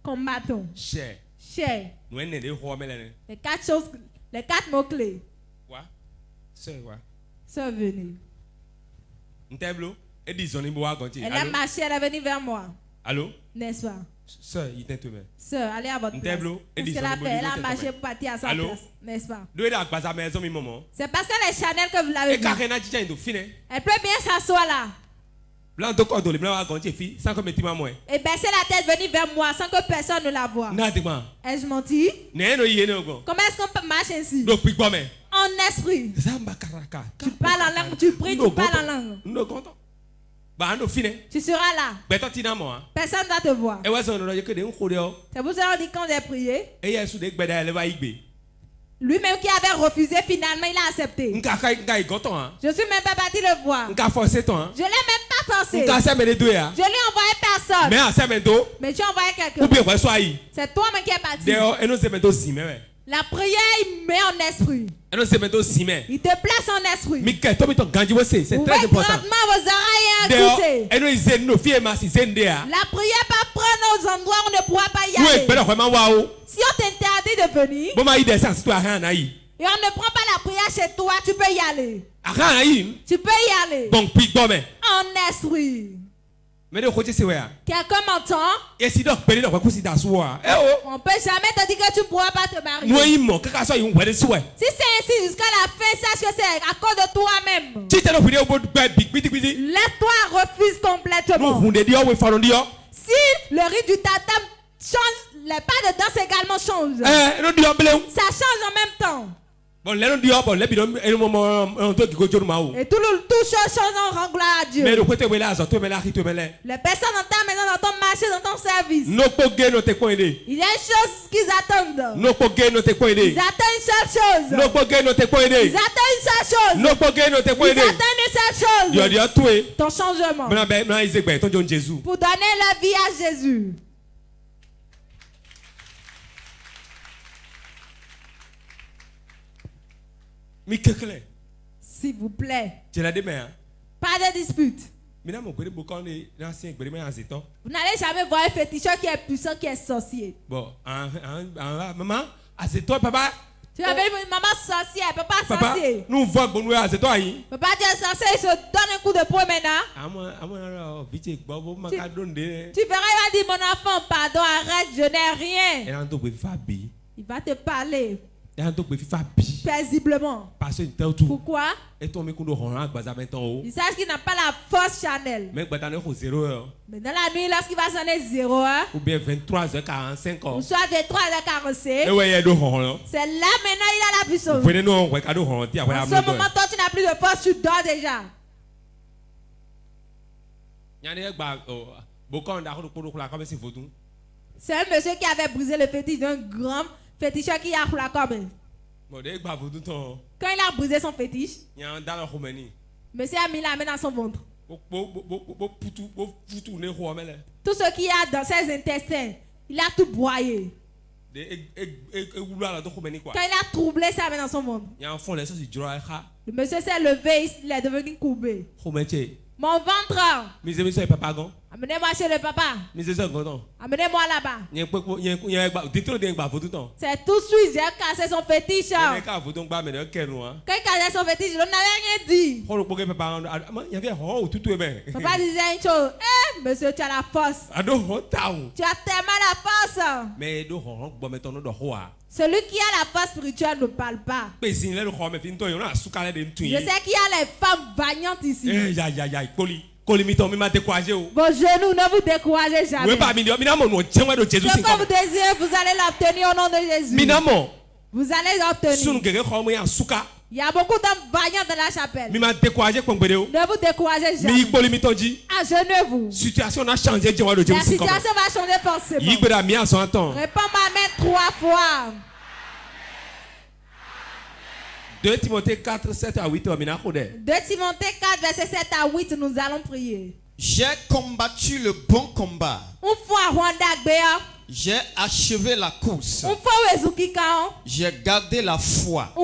Combattons. Chair. Les 4 mots-clés. Sœur, venez. Elle a marché, elle est venue vers moi. Allô? N'est-ce pas? Sœur, allez à votre place. Qu'est-ce qu'elle a fait? Elle a marché pour partir à sa place. N'est-ce pas? C'est parce qu'elle est Chanel que vous l'avez vue. Elle peut bien s'asseoir là. Et baisser la tête, venir vers moi sans que personne ne la voie. Ai-je menti? Comment est-ce qu'on peut marcher ainsi? En esprit. Tu parles en langue, tu pries, tu parles en langue. Tu seras là. Personne ne va te voir. C'est pour ça qu'on dit quand j'ai prié. Lui-même qui avait refusé, finalement, il a accepté. Je suis même pas parti le voir. Je l'ai même pas forcé. Je lui ai envoyé personne. Mais tu as envoyé quelqu'un. C'est toi-même qui es parti. La prière, il met en esprit. Il te place en esprit. C'est très important. Grandement vos oreilles et écoutez. La prière va prendre aux endroits où on ne pourra pas y aller. Si on t'interdit de venir, et on ne prend pas la prière chez toi, tu peux y aller. Tu peux y aller. En esprit. Quelqu'un m'entend? On ne peut jamais te dire que tu ne pourras pas te marier. Si c'est ainsi jusqu'à la fin, sache que c'est à cause de toi-même. Laisse-toi refuse complètement. Si le rythme du tatam change, les pas de danse également changent. Ça change en même temps. Et tout chose change en rend gloire à Dieu. Les personnes dans ta maison, dans ton marché, dans ton service, il y a une chose qu'ils attendent. Ils attendent une seule chose. Ils attendent une seule chose. Ils attendent une seule chose. Ton changement. Pour donner la vie à Jésus. S'il vous plaît. Pas de dispute. Vous n'allez jamais voir un féticheur qui est puissant, qui est sorcier. Maman, papa. Tu as vu maman sorcière, papa sorcier. Papa tu es sorcier, il se donne un coup de poing maintenant. Tu verras, il va dire mon enfant, pardon, arrête, je n'ai rien. Il va te parler. paisiblement. Pourquoi? Il sache qu'il n'a pas la force charnelle. Mais dans la nuit, lorsqu'il va sonner 0 heure, ou bien 23h45, ou soit 23h45, c'est là maintenant il a la puissance. En ce moment, toi tu n'as plus de force, tu dors déjà. C'est un monsieur qui avait brisé le fétiche d'un grand féticheur qui a la corde. Quand il a brisé son fétiche, monsieur a mis la main dans son ventre. Tout ce qu'il y a dans ses intestins, il a tout broyé. Quand il a troublé sa main dans son ventre, le monsieur s'est levé, il est devenu courbé. Mon ventre. Amenez-moi chez le papa. Amenez-moi là-bas. C'est tout de suite, j'ai cassé son fétiche. Quand il cassait son fétiche, je n'avais rien dit. Papa disait une chose. Monsieur, tu as la force. Tu as tellement la force. Celui qui a la force spirituelle ne parle pas. Je sais qu'il y a les femmes vaillantes ici. Vos genoux, ne vous découragez jamais. Ce que vous désirez, vous allez l'obtenir au nom de Jésus. Vous allez l'obtenir. Il y a beaucoup d'hommes vaillants dans la chapelle. Ne vous découragez jamais. Agenouillez-vous. La situation va changer forcément. Réponds ma main 3 fois. 2 Timothée 4, 7 à 8. 2 Timothée 4, verset 7 à 8, nous allons prier. J'ai combattu le bon combat. J'ai achevé la course. J'ai gardé la foi.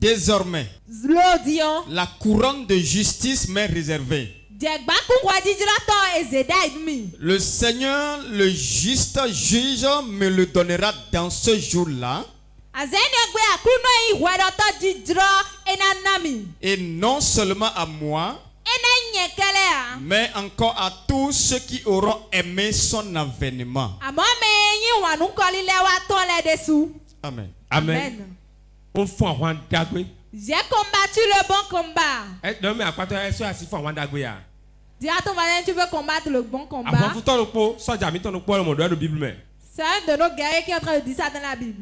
Désormais, la couronne de justice m'est réservée. Le Seieur, le juste juge, me le donnera dans ce jour-là. Et non seulement à moi, mais encore à tous ceux qui auront aimé son avènement. Amen. Amen. J'ai combattu le bon combat. Dis à ton voisin, tu veux combattre le bon combat. C'est un de nos guerriers qui est en train de dire ça dans la Bible.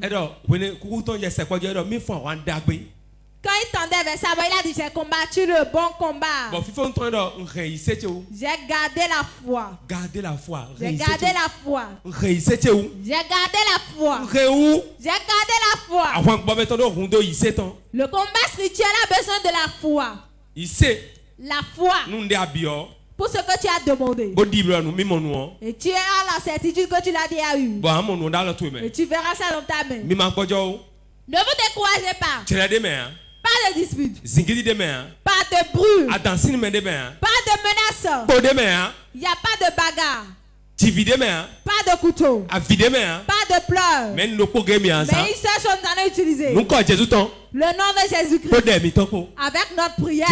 Quand il tendait vers ça, il a dit j'ai combattu le bon combat. J'ai gardé la foi. J'ai gardé la foi. J'ai gardé la foi. J'ai gardé la foi. Le combat spirituel a besoin de la foi. La foi. Pour ce que tu as demandé. Et tu as la certitude que tu l'as déjà eu. Et tu verras ça dans ta main. Ne vous découragez pas. Pas de dispute. Pas de bruit. Pas de menace. Il n'y a pas de bagarre. Pas de couteau. Pas de pleurs. Mais une seule chose nous allons utiliser. Le nom de Jésus-Christ. Avec notre prière.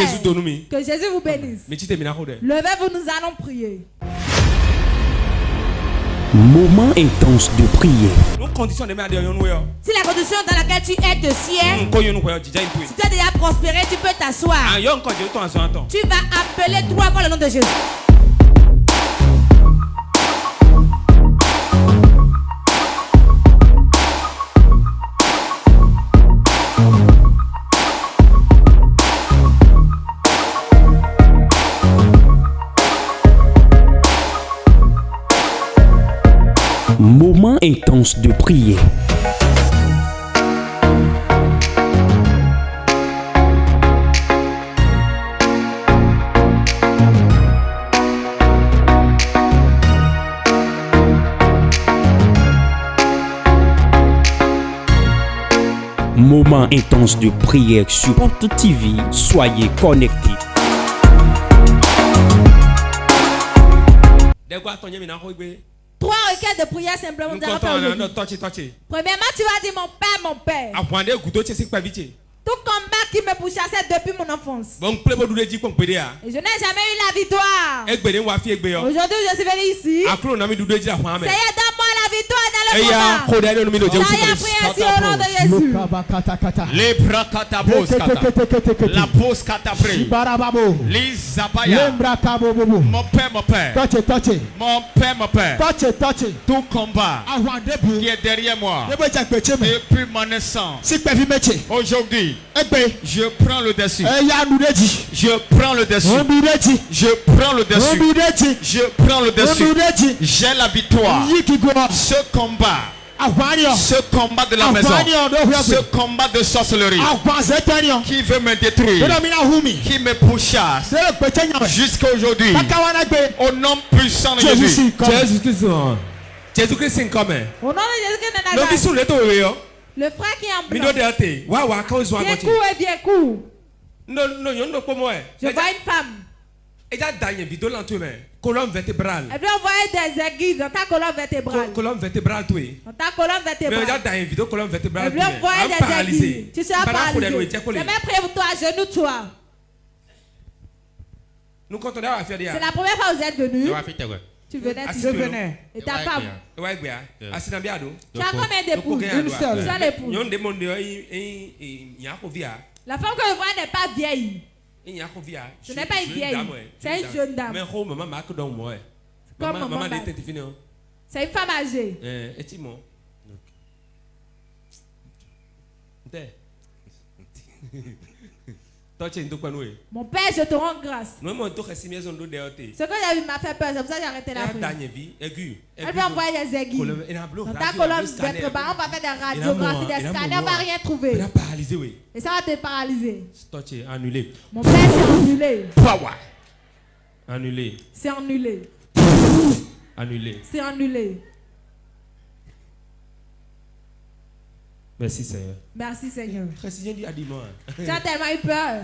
Que Jésus vous bénisse. Levez-vous, nous allons prier. Moment intense de prière. Si la condition dans laquelle tu es te sied, si tu as déjà prospéré, tu peux t'asseoir. Tu vas appeler 3 fois le nom de Jésus. Moment intense de prière. Moment intense de prière sur Porte TV. Soyez connectés. Trois requêtes de prière simplement. Premièrement, tu vas dire mon Père. Tout combat qui me pourchassait depuis mon enfance. Et je n'ai jamais eu la victoire. Aujourd'hui, je suis venu ici. Seigneur, donne-moi la victoire dans le moment. Soyez priés ainsi au nom de Jésus. Les brakatabos la pose katabré. Les zabaya. Mon père, mon père. Mon père, mon père. Tout combat qui est derrière moi depuis ma naissance. Aujourd'hui, je prends le dessus. Je prends le dessus. Je prends le dessus. Je prends le dessus. J'ai la victoire. Ce combat de la maison, ce combat de sorcellerie qui veut me détruire, qui me pourchasse jusqu'à aujourd'hui, au nom puissant de Jésus. Jésus-Christ est comme au nom de Jésus-Christ, le frère qui est en blanc, viens court. Je vois une femme. Elle veut envoyer des aiguilles dans ta colonne vertébrale. Dans ta colonne vertébrale. Elle veut envoyer des aiguilles. Tu seras paralysé. Je vais prier pour toi, genoux-toi. C'est la première fois que vous êtes venu. Tu venais. Et ta femme. Tu as combien d'épouses? Une seule. Seule épouse. La femme que je vois n'est pas vieille. Ce n'est pas une vieille. C'est une jeune dame. Comme maman. C'est une femme âgée. Mon père, je te rends grâce. Ce que j'ai vu m'a fait peur, c'est pour ça que j'ai arrêté la prière. Elle veut envoyer des aiguilles. Dans ta colonne vertébrale, on va faire des radiographies, des scanners, on ne va rien trouver. Et ça va te paralyser. Annulé. Mon père, c'est annulé. Annulé. C'est annulé. Annulé. C'est annulé. Merci Seigneur. Merci Seigneur. Tu as tellement eu peur.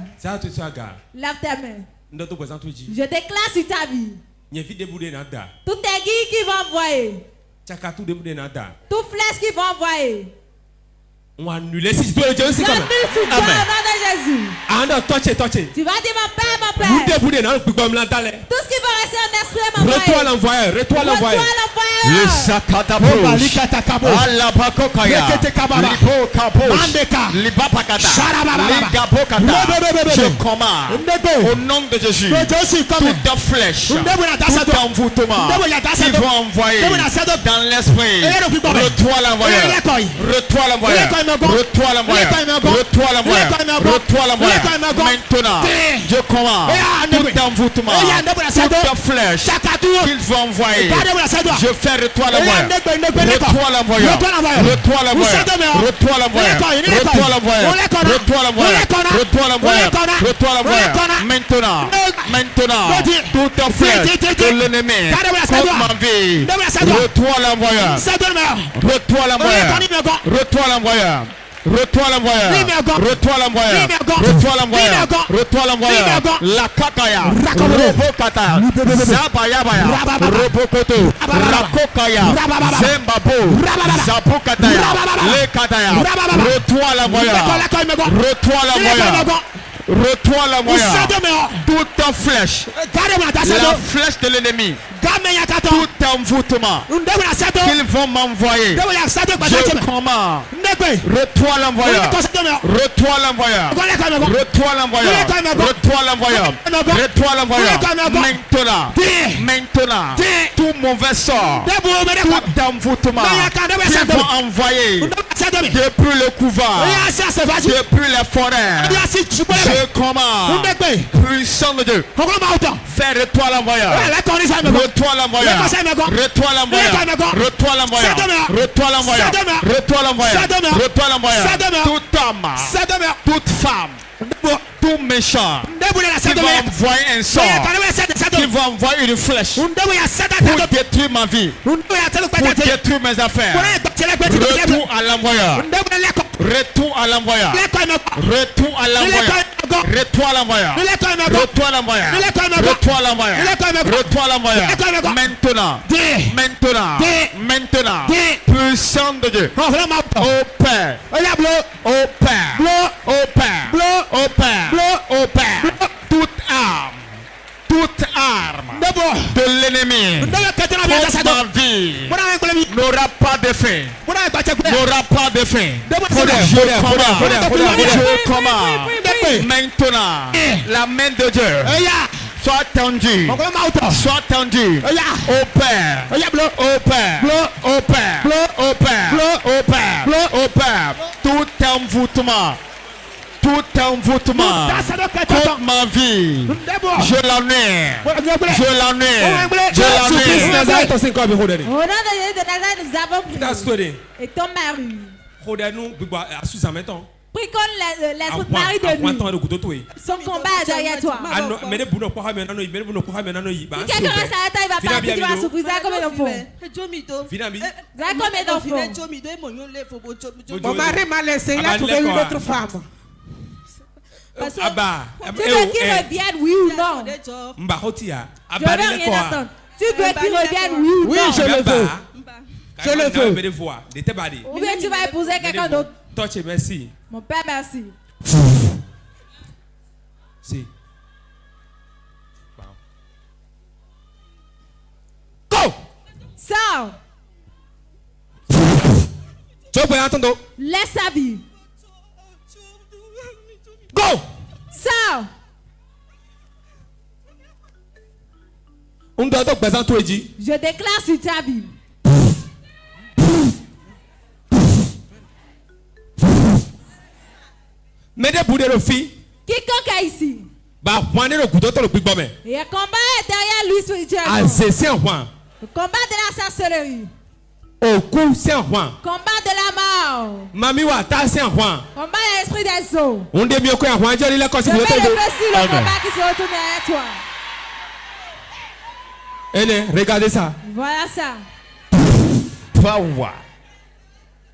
Lave tes mains. Je déclare sur ta vie. Tout aiguille qui va envoyer. Tout flèche qui va envoyer. On va annuler si tu peux le dire aussi comme ça. Amen. Tu vas dire mon père. Tout ce qui va rester en esprit, mon père. Retourne l'envoyeur. Le sakatabo. Alabakokaya. Lipo kabosh. Libapakata. Ligabokata. Je commande au nom de Jésus. Toute flèche. Tout envoûtement. Qui vont envoyer dans l'esprit. Retourne l'envoyeur. Retourne l'envoyeur. Retourne l'envoyeur. Retourne l'envoyeur. Retourne l'envoyeur. Maintenant, je commande tout envoûtement, toute flèche qu'ils vont envoyer. Je fais retourne l'envoyeur. Retourne l'envoyeur. Retourne l'envoyeur. Retourne l'envoyeur. Retourne l'envoyeur. Retourne l'envoyeur. Retourne l'envoyeur. Retourne l'envoyeur. Maintenant, toute flèche de l'ennemi contre ma vie. Retourne l'envoyeur. Retourne l'envoyeur. Retourne l'envoyeur. Retourne l'envoyeur. Retourne l'envoyeur. Retourne l'envoyeur. Retourne l'envoyeur. La kakaya. Robokata. Zabayabaya. Robokoto. Rakokaya. Zembabo. Zabukataya. Lekataya. Retourne l'envoyeur. Retourne l'envoyeur. Retourne l'envoyeur. Toute flèche. La flèche de l'ennemi. Tout envoûtement qu'ils vont m'envoyer. Je commande. Retourne l'envoyeur. Retourne l'envoyeur. Retourne l'envoyeur. Retourne l'envoyeur. Retourne l'envoyeur. Maintenant. Tout mauvais sort. Tout envoûtement qu'ils vont envoyer depuis le couvent. Depuis les forêts. Je commande. Puissant de Dieu. Fais retourne l'envoyeur. Retourne l'envoyeur. Retourne l'envoyeur. Retourne l'envoyeur. Retourne l'envoyeur. Retourne l'envoyeur. Retourne l'envoyeur. Toute homme, toute femme, tout méchant qui va envoyer un sort, qui va envoyer une flèche pour détruire ma vie, pour détruire mes affaires. Retour à l'envoyeur. Retour à l'envoyeur. Retour à l'envoyeur. Retour à l'envoyeur. Retour à l'envoyeur. Retour à l'envoyeur. Retour à l'envoyeur. Maintenant, puissant de Dieu. Au Père, au Père, au Père, toute arme de l'ennemi contre ma vie n'aura fin. N'aura pas de fin. Je commande. Maintenant, la main de Dieu soit tendue. Soit tendue. Au Père. Au Père. Au Père. Au Père. Au Père. Au Père. Tout envoûtement. Tout envoûtement contre ma vie, je l'ennuie. Je l'ennuie. Je l'ennuie. Au nom de Jésus de Nazareth, nous avons prié. Et ton mari. Prie contre l'esprit de mari de nuit. Son combat est derrière toi. Si quelqu'un reste à la taille, il va partir, tu vas souffrir. Ça combien d'enfants? Mon mari m'a laissé, il a trouvé une autre femme. Tu veux qu'il revienne, oui ou non? Je veux rien attendre. Tu veux qu'il revienne, oui ou non? Oui, je le veux. Je le veux. Ou bien tu vas épouser quelqu'un d'autre. Merci. Mon père, merci. Si. Go! Sors. Laisse sa vie. Go! Sors. Je déclare sur ta vie. Quiconque est ici. Et un combat est derrière lui spirituellement. Le combat de la sorcellerie. Combat de la mort. Combat de l'esprit des eaux. Je mets le feu sur le combat qui se retourne derrière toi. Regardez ça. Voilà ça. Va voir.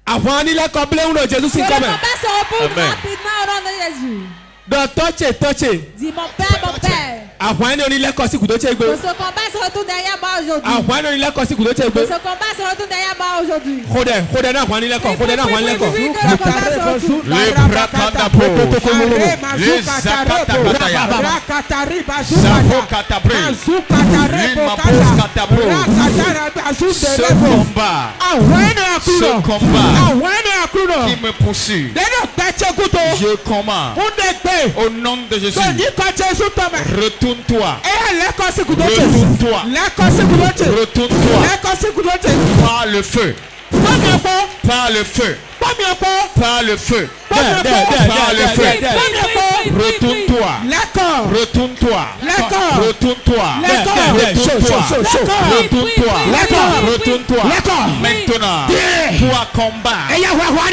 Que le combat se repose rapidement au nom de Jésus. Dis mon père. Que ce combat se retourne derrière moi aujourd'hui. Que ce combat se retourne derrière moi aujourd'hui. Ce combat qui me poursuit, je commande au nom de Jésus. Retourne-toi. Retourne-toi. Retourne-toi. Par le feu. Par le feu. Par le feu. Par le feu. Retourne-toi. Retourne-toi. Retourne-toi. Retourne-toi. Retourne-toi. Maintenant, toi combat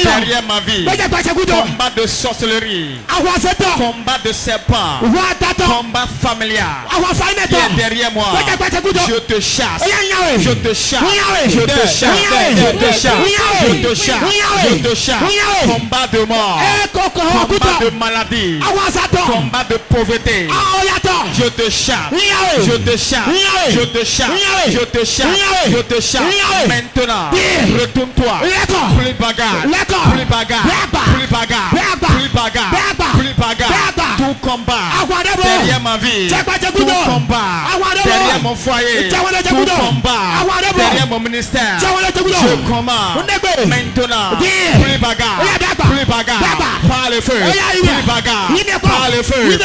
derrière ma vie. Combat de sorcellerie. Combat de serpent. Combat familial. Qui est derrière moi. Je te chasse. Je te chasse. Je te chasse. Je te chasse. Je te chasse. Je te chasse. Combat de mort. Combat de maladie. Combat de pauvreté. Je te chasse. Je te chasse. Je te chasse. Je te chasse. Je te chasse. Maintenant, retourne-toi. Plus bagarre. Plus bagarre. Plus bagarre. Plus bagarre. Plus bagarre. Tout combat derrière ma vie. Tout combat derrière mon foyer. Tout combat derrière mon ministère. Je commande maintenant. Plus bagarre. Plus bagarre. Par le feu. Plus bagarre. Par le feu. Plus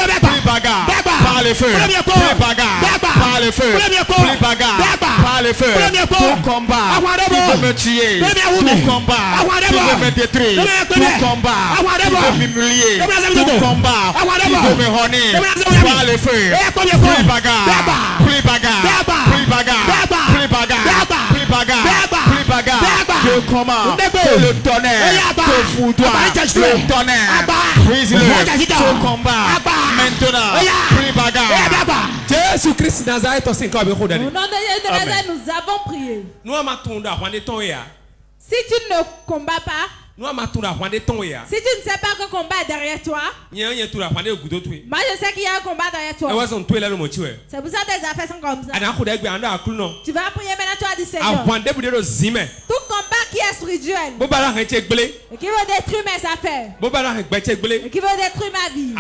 bagarre. Par le feu. Plus bagarre. Par le feu. Plus bagarre. Par le feu. Tout combat qui veut me tuer. Tout combat qui veut me détruire. Tout combat qui veut m'humilier. Tout combat qui veut me honner. Par le feu. Plus bagarre. Plus bagarre. Plus bagarre. Plus bagarre. Plus bagarre. Plus bagarre. Je commande que le tonnerre te foudoie. Le tonnerre brise-le. Ce combat maintenant. Plus bagarre. Jésus-Christ Nazareth au 5 ans. Au nom de Jésus de Nazareth, nous avons prié. Si tu ne combats pas, si tu ne sais pas que combat est derrière toi, moi je sais qu'il y a un combat derrière toi. C'est pour ça que tes affaires sont comme ça. Tu vas prier maintenant, tu as dit Seigneur. Tout combat qui est spirituel et qui veut détruire mes affaires et qui veut détruire ma vie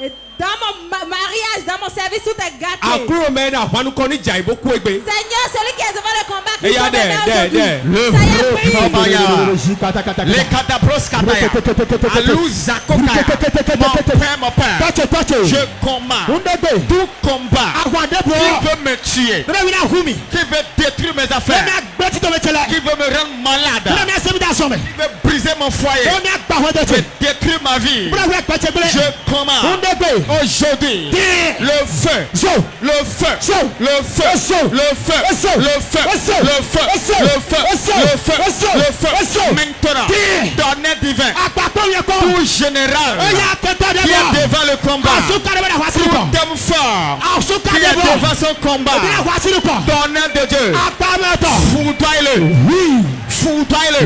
et Dans mon mariage, dans mon service, tout est gâté. Seigneur, celui qui est devant le combat, qui le les catabros kataya, mon père, je combats tout combat qui veut me tuer, qui veut détruire mes affaires, qui veut me rendre malade, qui veut briser mon foyer, détruire ma vie. Je commande aujourd'hui le feu, le feu, le feu, le feu, le feu, le feu, le feu, le feu, maintenant, donner divin, tout général qui est devant le combat, tout homme fort qui est devant son combat, donner de Dieu, foudroie-le, foudroie-le,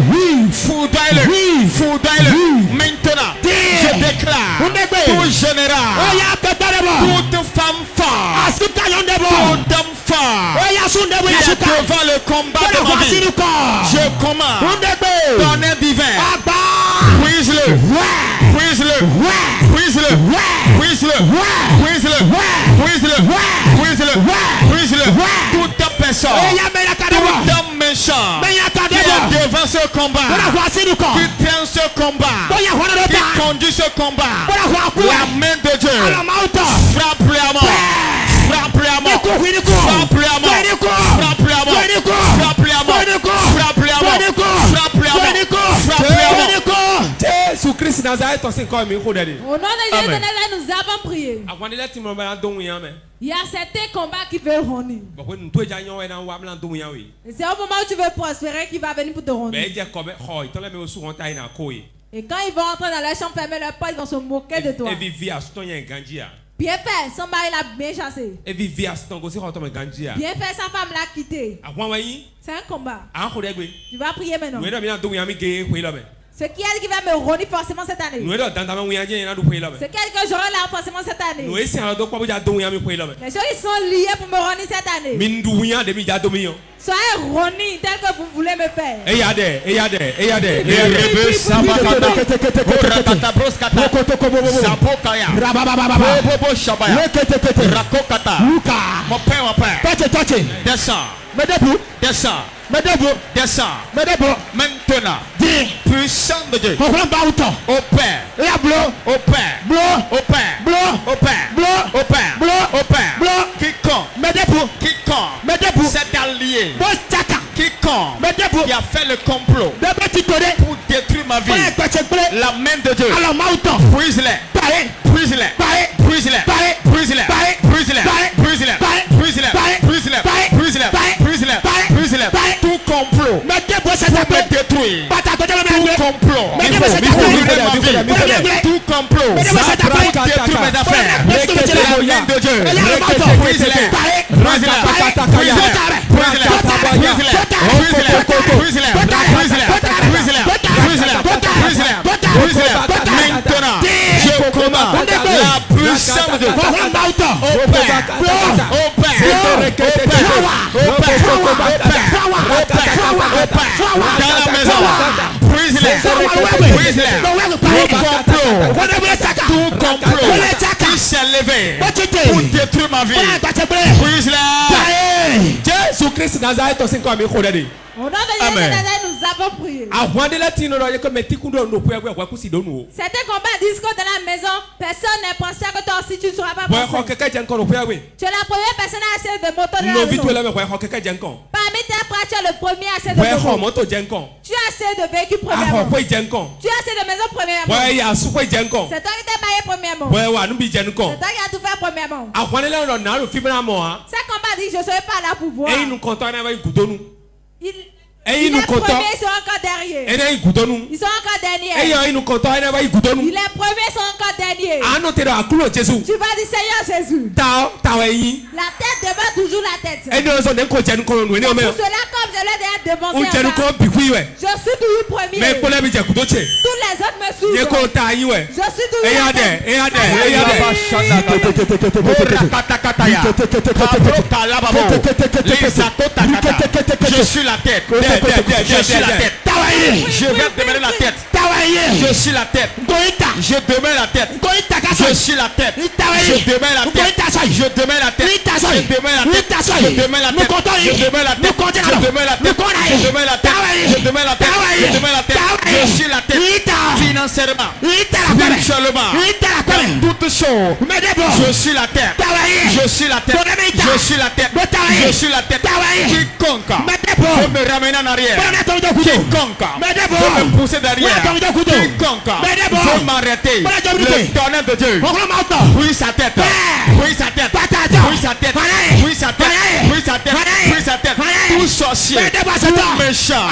foudroie-le, foudroie-le, maintenant, je déclare, tout général, toute femme forte, tout homme fort qui est devant le combat de ma vie, je commande, donner divin, brise-le, brise-le, brise-le, brise-le, brise-le, brise-le, brise-le, brise-le, toute personne, tout homme méchant qui est devant ce combat, qui traîne ce combat, qui conduit ce combat, la main de Dieu, frappe-le à mort, frappe-le à mort, frappe-le à mort, frappe-le à mort, frappe-le à mort, frappe-le à mort, frappe-le à mort, frappe-le à mort. Jésus-Christ Nazareth, au nom de Jésus de Nazareth, nous avons prié. Il y a certains combats qui veulent rendre. C'est au moment où tu veux prospérer qu'il va venir pour te rendre. Et quand ils vont entrer dans leur chambre, fermer leur porte, ils vont se moquer de toi. Bien fait, son mari l'a bien chassé. Bien fait, sa femme l'a quitté. C'est un combat. Tu vas prier maintenant. Ce qui a dit qu'il va me rendre forcément cette année. Ce qui a dit que j'aurai là forcément cette année. Les choses qui sont liées pour me rendre cette année. Soyez roni tel que vous voulez me faire. Mon père, descends, descends, descends, maintenant, puissant de Dieu, au Père, au Père, au Père, au Père, au Père, au Père, au Père, quiconque s'est allié, quiconque qui a fait le complot pour détruire ma vie, la main de Dieu, brise-les, brise-les, brise-les, brise-les, brise-les, brise-les, brise-les, brise-les, brise-les, brise-les, brise-les, tout complot pour me détruire, tout complot pour brûler ma vie, tout complot pour détruire mes affaires, la main de Dieu, brise-les, brise-les, maintenant, je commande la puissance de dans la maison, brise-les, tout complot qui s'est levé pour détruire ma vie, brise-les. Jésus-Christ Nazareth, au nom de Jésus de Nazareth, nous avons prié. Certains combats disent que dans la maison, personne n'est pensé que toi aussi tu ne seras pas pensé. Tu es la première personne à acheter de moto de la maison. Parmi tes frères, tu es le premier à acheter de moto. Tu as acheté de véhicule premièrement. Tu as acheté de maison premièrement. C'est toi qui t'es marié premièrement. C'est toi qui as tout fait premièrement. Ces combats disent je ne serai pas là pour voir. Les premiers sont encore derrière. Ils sont encore derniers. Les premiers sont encore derniers. Tu vas dire Seigneur Jésus. La tête devant toujours la tête. C'est pour cela comme je l'ai déjà devancé. Je suis toujours premier. Tous les autres me suivent. Je suis toujours je suis la tête. Je suis la tête. Je vais demeurer la tête. Je suis la tête. Je demeure la tête. Je suis la tête. Je demeure la tête. Je demeure la tête. Je demeure la tête. Je demeure la tête. Je demeure la tête. Je demeure la tête. Je demeure la tête. Je demeure la tête. Je demeure la tête. Je suis la tête. Financièrement. Spirituellement. Dans toutes choses. Je suis la tête. Je suis la tête. Je suis la tête. Je suis la tête. Quiconque veut me ramener en arrière. Quiconque veut me pousser derrière. Quiconque veut m'arrêter. Le tonnerre de Dieu. Brûle sa tête. Brûle sa tête. Brûle sa tête. Brûle sa tête. Brûle sa tête. Brûle sa tête. Tout sorcier. Tout méchant.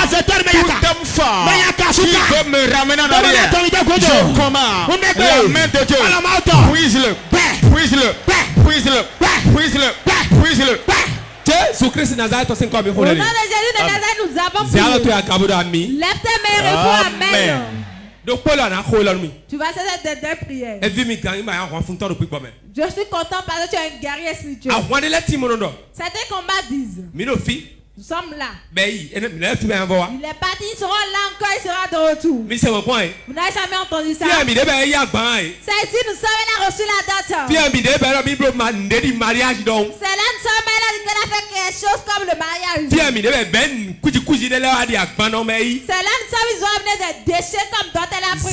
Tout homme fort qui veut me ramener en arrière. Je commande la main de Dieu. Brise-le. Brise-le. Brise-le. Brise-le. Brise-le. Jésus-Christ Nazareth, c'est comme au nom de Jésus de Nazareth, nous avons prié. Lève tes mains et réponds Amen. Tu vas cesser de deux prières. Je suis content parce que tu es un guerrier spirituel. Certains combats disent: nous sommes là. Il est parti, il sera là encore, il sera de retour. Vous n'avez jamais entendu ça. C'est ici, nous sommes, elle a reçu la date. C'est là, nous sommes, elle a fait quelque chose comme le mariage. C'est là, nous sommes, ils ont amené des déchets comme dont elle a pris.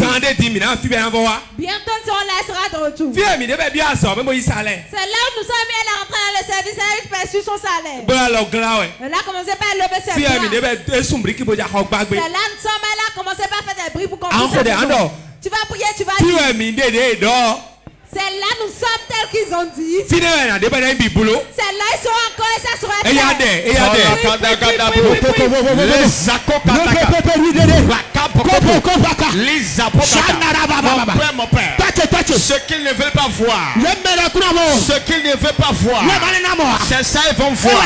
Bientôt, nous serons là, elle sera de retour. C'est là où nous sommes, elle est rentrée dans le service, elle a perçu son salaire. Elle a commencé par lever ses bras. C'est là, nous sommes, elle a commencé par faire des bruits pour qu'on puisse. Tu vas prier, tu vas dire. C'est là nous sommes tels qu'ils ont dit. C'est là ils sont encore et ça sera fait. Mon père, ce qu'ils ne veulent pas voir, ce qu'ils ne veulent pas voir, c'est ça ils vont voir.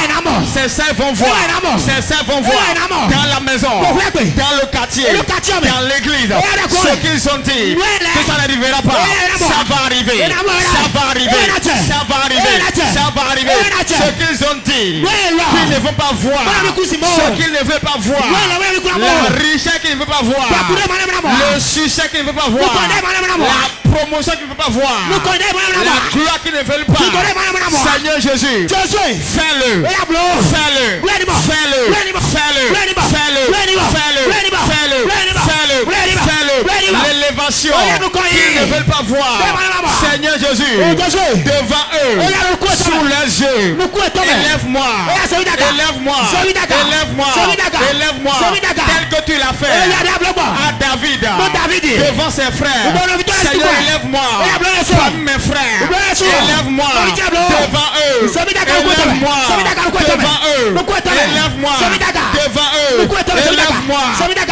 C'est ça ils vont voir. C'est ça ils vont voir. Dans la maison, dans le quartier, dans l'église, ce qu'ils ont dit, que ça n'arrivera pas, ça va arriver. Ça va arriver. Ça va arriver. Ça va arriver. Ce qu'ils ont dit, qu'ils ne vont pas voir. Ce qu'ils ne veulent pas voir. La richesse qu'ils ne veulent pas voir. Le succès qu'ils ne veulent pas voir. La promotion qu'ils ne veulent pas voir. La gloire qu'ils ne veulent pas. Seigneur Jésus, fais-le. Fais-le. Fais-le. Fais-le. Fais-le. Fais-le. L'élévation qu'ils ne veulent pas voir. Seigneur Jésus, devant eux, sous les yeux, élève-moi, élève-moi, élève-moi, élève-moi, tel que tu l'as fait à David, devant ses frères. Seigneur, élève-moi, comme mes frères, élève-moi devant eux, élève-moi devant eux, élève-moi devant eux, élève-moi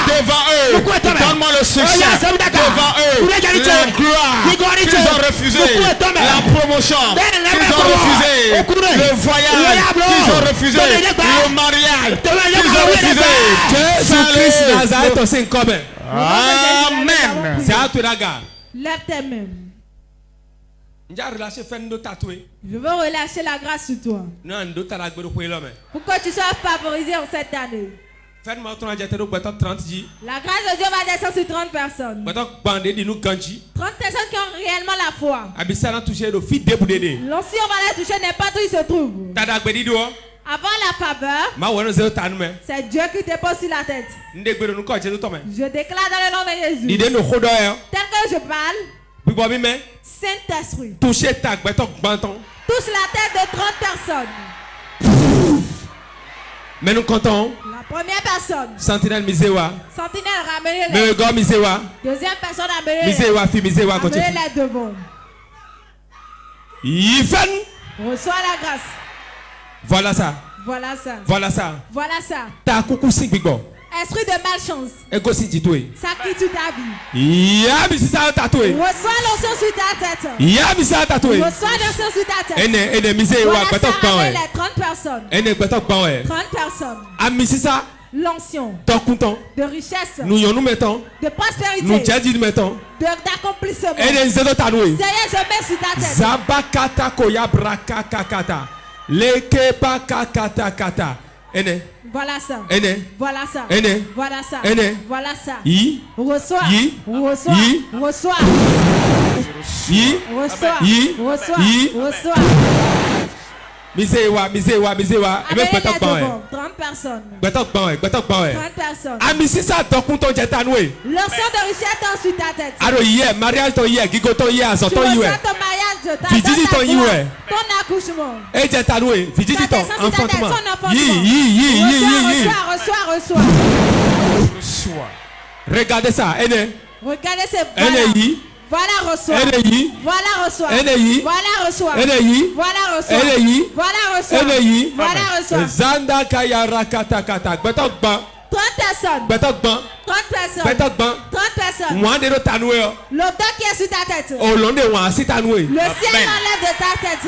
devant eux, donne-moi le succès devant eux, la gloire qu'ils ont refusé, la promotion qu'ils ont refusé, le voyage qu'ils ont refusé, le mariage qu'ils ont refusé. Jésus-Christ Nazareth, c'est comme. Amen. C'est à toi la gare. Lève tes mains. Je veux relâcher la grâce sur toi. Pour que tu sois favorisé en cette année. La grâce de Dieu va descendre sur 30 personnes. 30 personnes qui ont réellement la foi. L'ancien on va la toucher n'importe où il se trouve. Avant la faveur, c'est Dieu qui dépose sur la tête. Je déclare dans le nom de Jésus. Tel que je parle, Saint-Esprit, touche la tête de 30 personnes. Mais nous comptons. La première personne. Sentinelle Misewa. Sentinelle ramenez-les. Misewa. Deuxième personne ramenez-les. Misewa, fille Misewa. Ramenez-les devant. Yifan. Reçois la grâce. Voilà ça. Voilà ça. Voilà ça. Voilà ça. Ta coucou sigbigo. Esprit de malchance. Ego si titoé. Ça quitte ta vie. Ya misisa tatoué. Reçois l'onction sur ta tête. Ya misisa tatoué. Reçois l'onction sur ta tête. Ene Misewa batok pan. Les 30 personnes. Ene batok pan. 30 personnes. A misisa. L'onction de richesse, nous mettons, de prospérité, nous mettons, d'accomplissement. Seigneur, je mets sur ta tête. Zabakata koya braka kakata. Leke pa kakata kata. Voilà ça. Voilà ça. Voilà ça. Voilà ça. Reçois. Reçois. Reçois. Reçois. Reçois. Misewa. 30 personnes. 30 personnes. Amisi ça donc ton jetanwe. Le sang de richesse est sur ta tête. Alors hier mariage ton hier gigo ton hier so ton Tu hier. ressens ton mariage, ta Vijiji ton hier. ton accouchement. Et jetanwe vijiji ton enfantement. Reçois. Regardez ça. Regardez ces voilà. Voilà reçoit. Voilà reçoit. Voilà reçoit. Voilà reçoit. Voilà reçoit. Voilà reçoit. Zanda kaya rakata kata. Betok ban. 30 personnes. Betok ban. 30 personnes. Betok ban. 30 personnes. Moi de tanwe. L'odeur qui est sur ta tête. Oh londe wa si tanwe. Le ciel enlève de ta tête.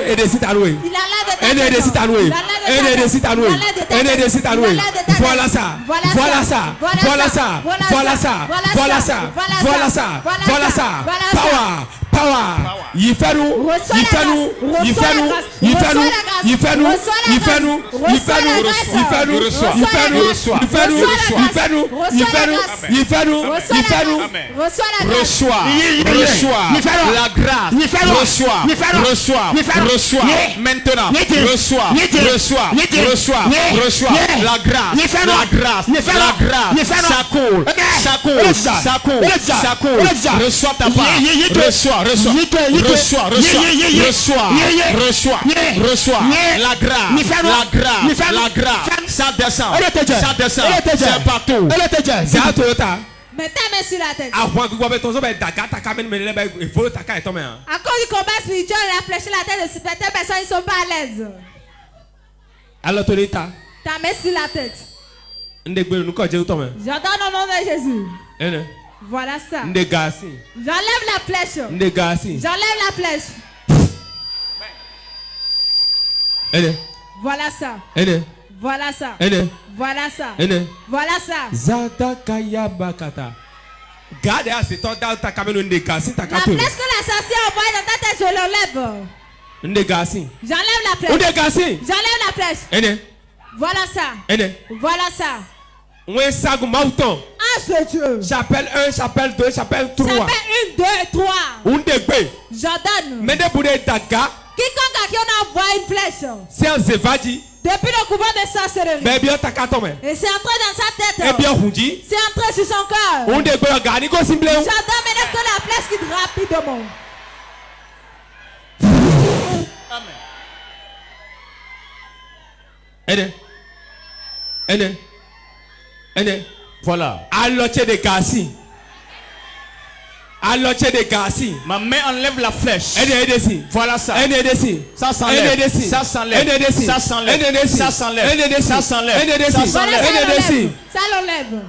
Ede si tanwe. Il enlève de ta tête. Ede si tanwe. Ede si tanwe. Ede si tanwe. Voilà ça. Voilà ça. Voilà ça. Voilà ça. Voilà ça. Voilà ça. Voilà ça. Power. Power. Il fait nous. Il fait nous. Il fait nous. Il fait nous. Il fait nous. Il fait nous. Il fait nous. Il fait nous. Il fait nous. Il fait nous. Il fait nous. Il fait nous. Il fait nous. Il fait nous. Reçois. Reçois. La grâce. Reçois. Reçois. Maintenant. Reçois. Reçois. Reçois. La grâce. La grâce. La grâce. Ça coule. Ça coule. Ça coule. Ça coule. Reçois ta part. Reçois. Reçois. La grâce. Ça descend. C'est partout. C'est Toyota. Mets ta main sur la tête. À cause du combat spirituel, il a fléché la tête de certaines personnes, ils ne sont pas à l'aise. Alors Toyota. Ta main sur la tête. J'entends au nom de Jésus. Voilà ça. J'enlève la flèche. J'enlève la flèche. Voilà ça. Voilà ça. Voilà ça. Voilà ça. Zadakaya bakata. Garde à ce temps dans ta caméra de gassi ta La flèche que la sorcière envoie dans ta tête, je l'enlève. J'enlève la flèche. J'enlève la flèche. Voilà ça. Voilà ça. Chappelle 1, chappelle 2, chappelle 3. Chappelle 1, 2, 3. J'ordonne. Quiconque à qui on envoie une flèche. C'est un zevadi. Depuis le couvent de sorcellerie. Et c'est entré dans sa tête. C'est entré sur son cœur. J'ordonne maintenant que la flèche quitte rapidement. Voilà. Ma main enlève la flèche. Voilà ça. Ça s'enlève. Ça s'enlève. Ça s'enlève. Ça s'enlève. Ça s'enlève. Ça s'enlève. Ça l'enlève.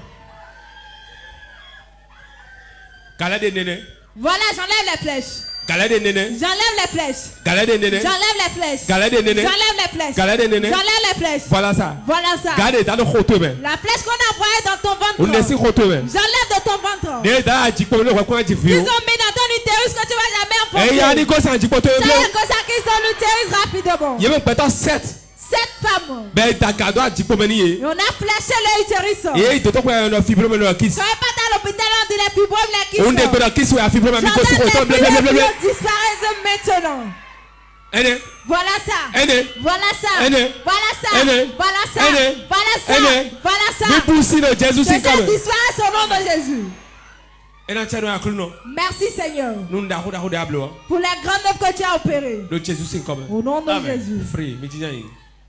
Voilà, j'enlève les flèches. J'enlève les flèches. J'enlève les flèches. J'enlève les flèches. J'enlève les flèches. Voilà ça. Voilà ça. La flèche qu'on a envoyée dans ton ventre. J'enlève de ton ventre. Ils ont mis dans ton utérus que tu vas jamais enfanter. Ça est comme ça qu'ils ont l'utérus rapidement. 7 femmes. Et on a flèché l'utérus. Soyez pas dans l'hôpital, on dit les fibromes, les kystes. Disparaissent maintenant. Voilà ça. Voilà ça. Voilà ça. Voilà ça. Voilà ça. Voilà ça. Que disparaissent au nom de Jésus. Merci Seigneur pour la grande œuvre que tu as opérée. Au nom de Jésus.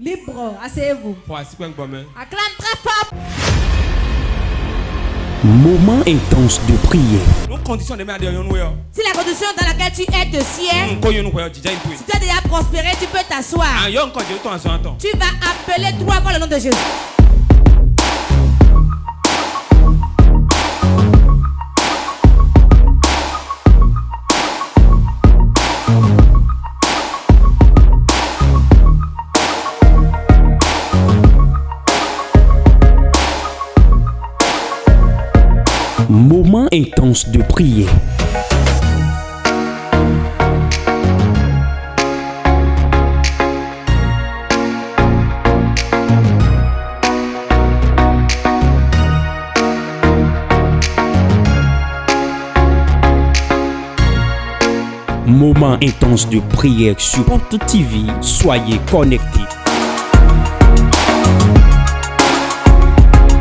Libre, asseyez-vous. Acclame très fort. Moment intense de prière. Si la condition dans laquelle tu es te sied, si tu as déjà prospéré, tu peux t'asseoir. Tu vas appeler 3 fois le nom de Jésus. Moment intense de prière. Moment intense de prière sur Porte TV. Soyez connectés.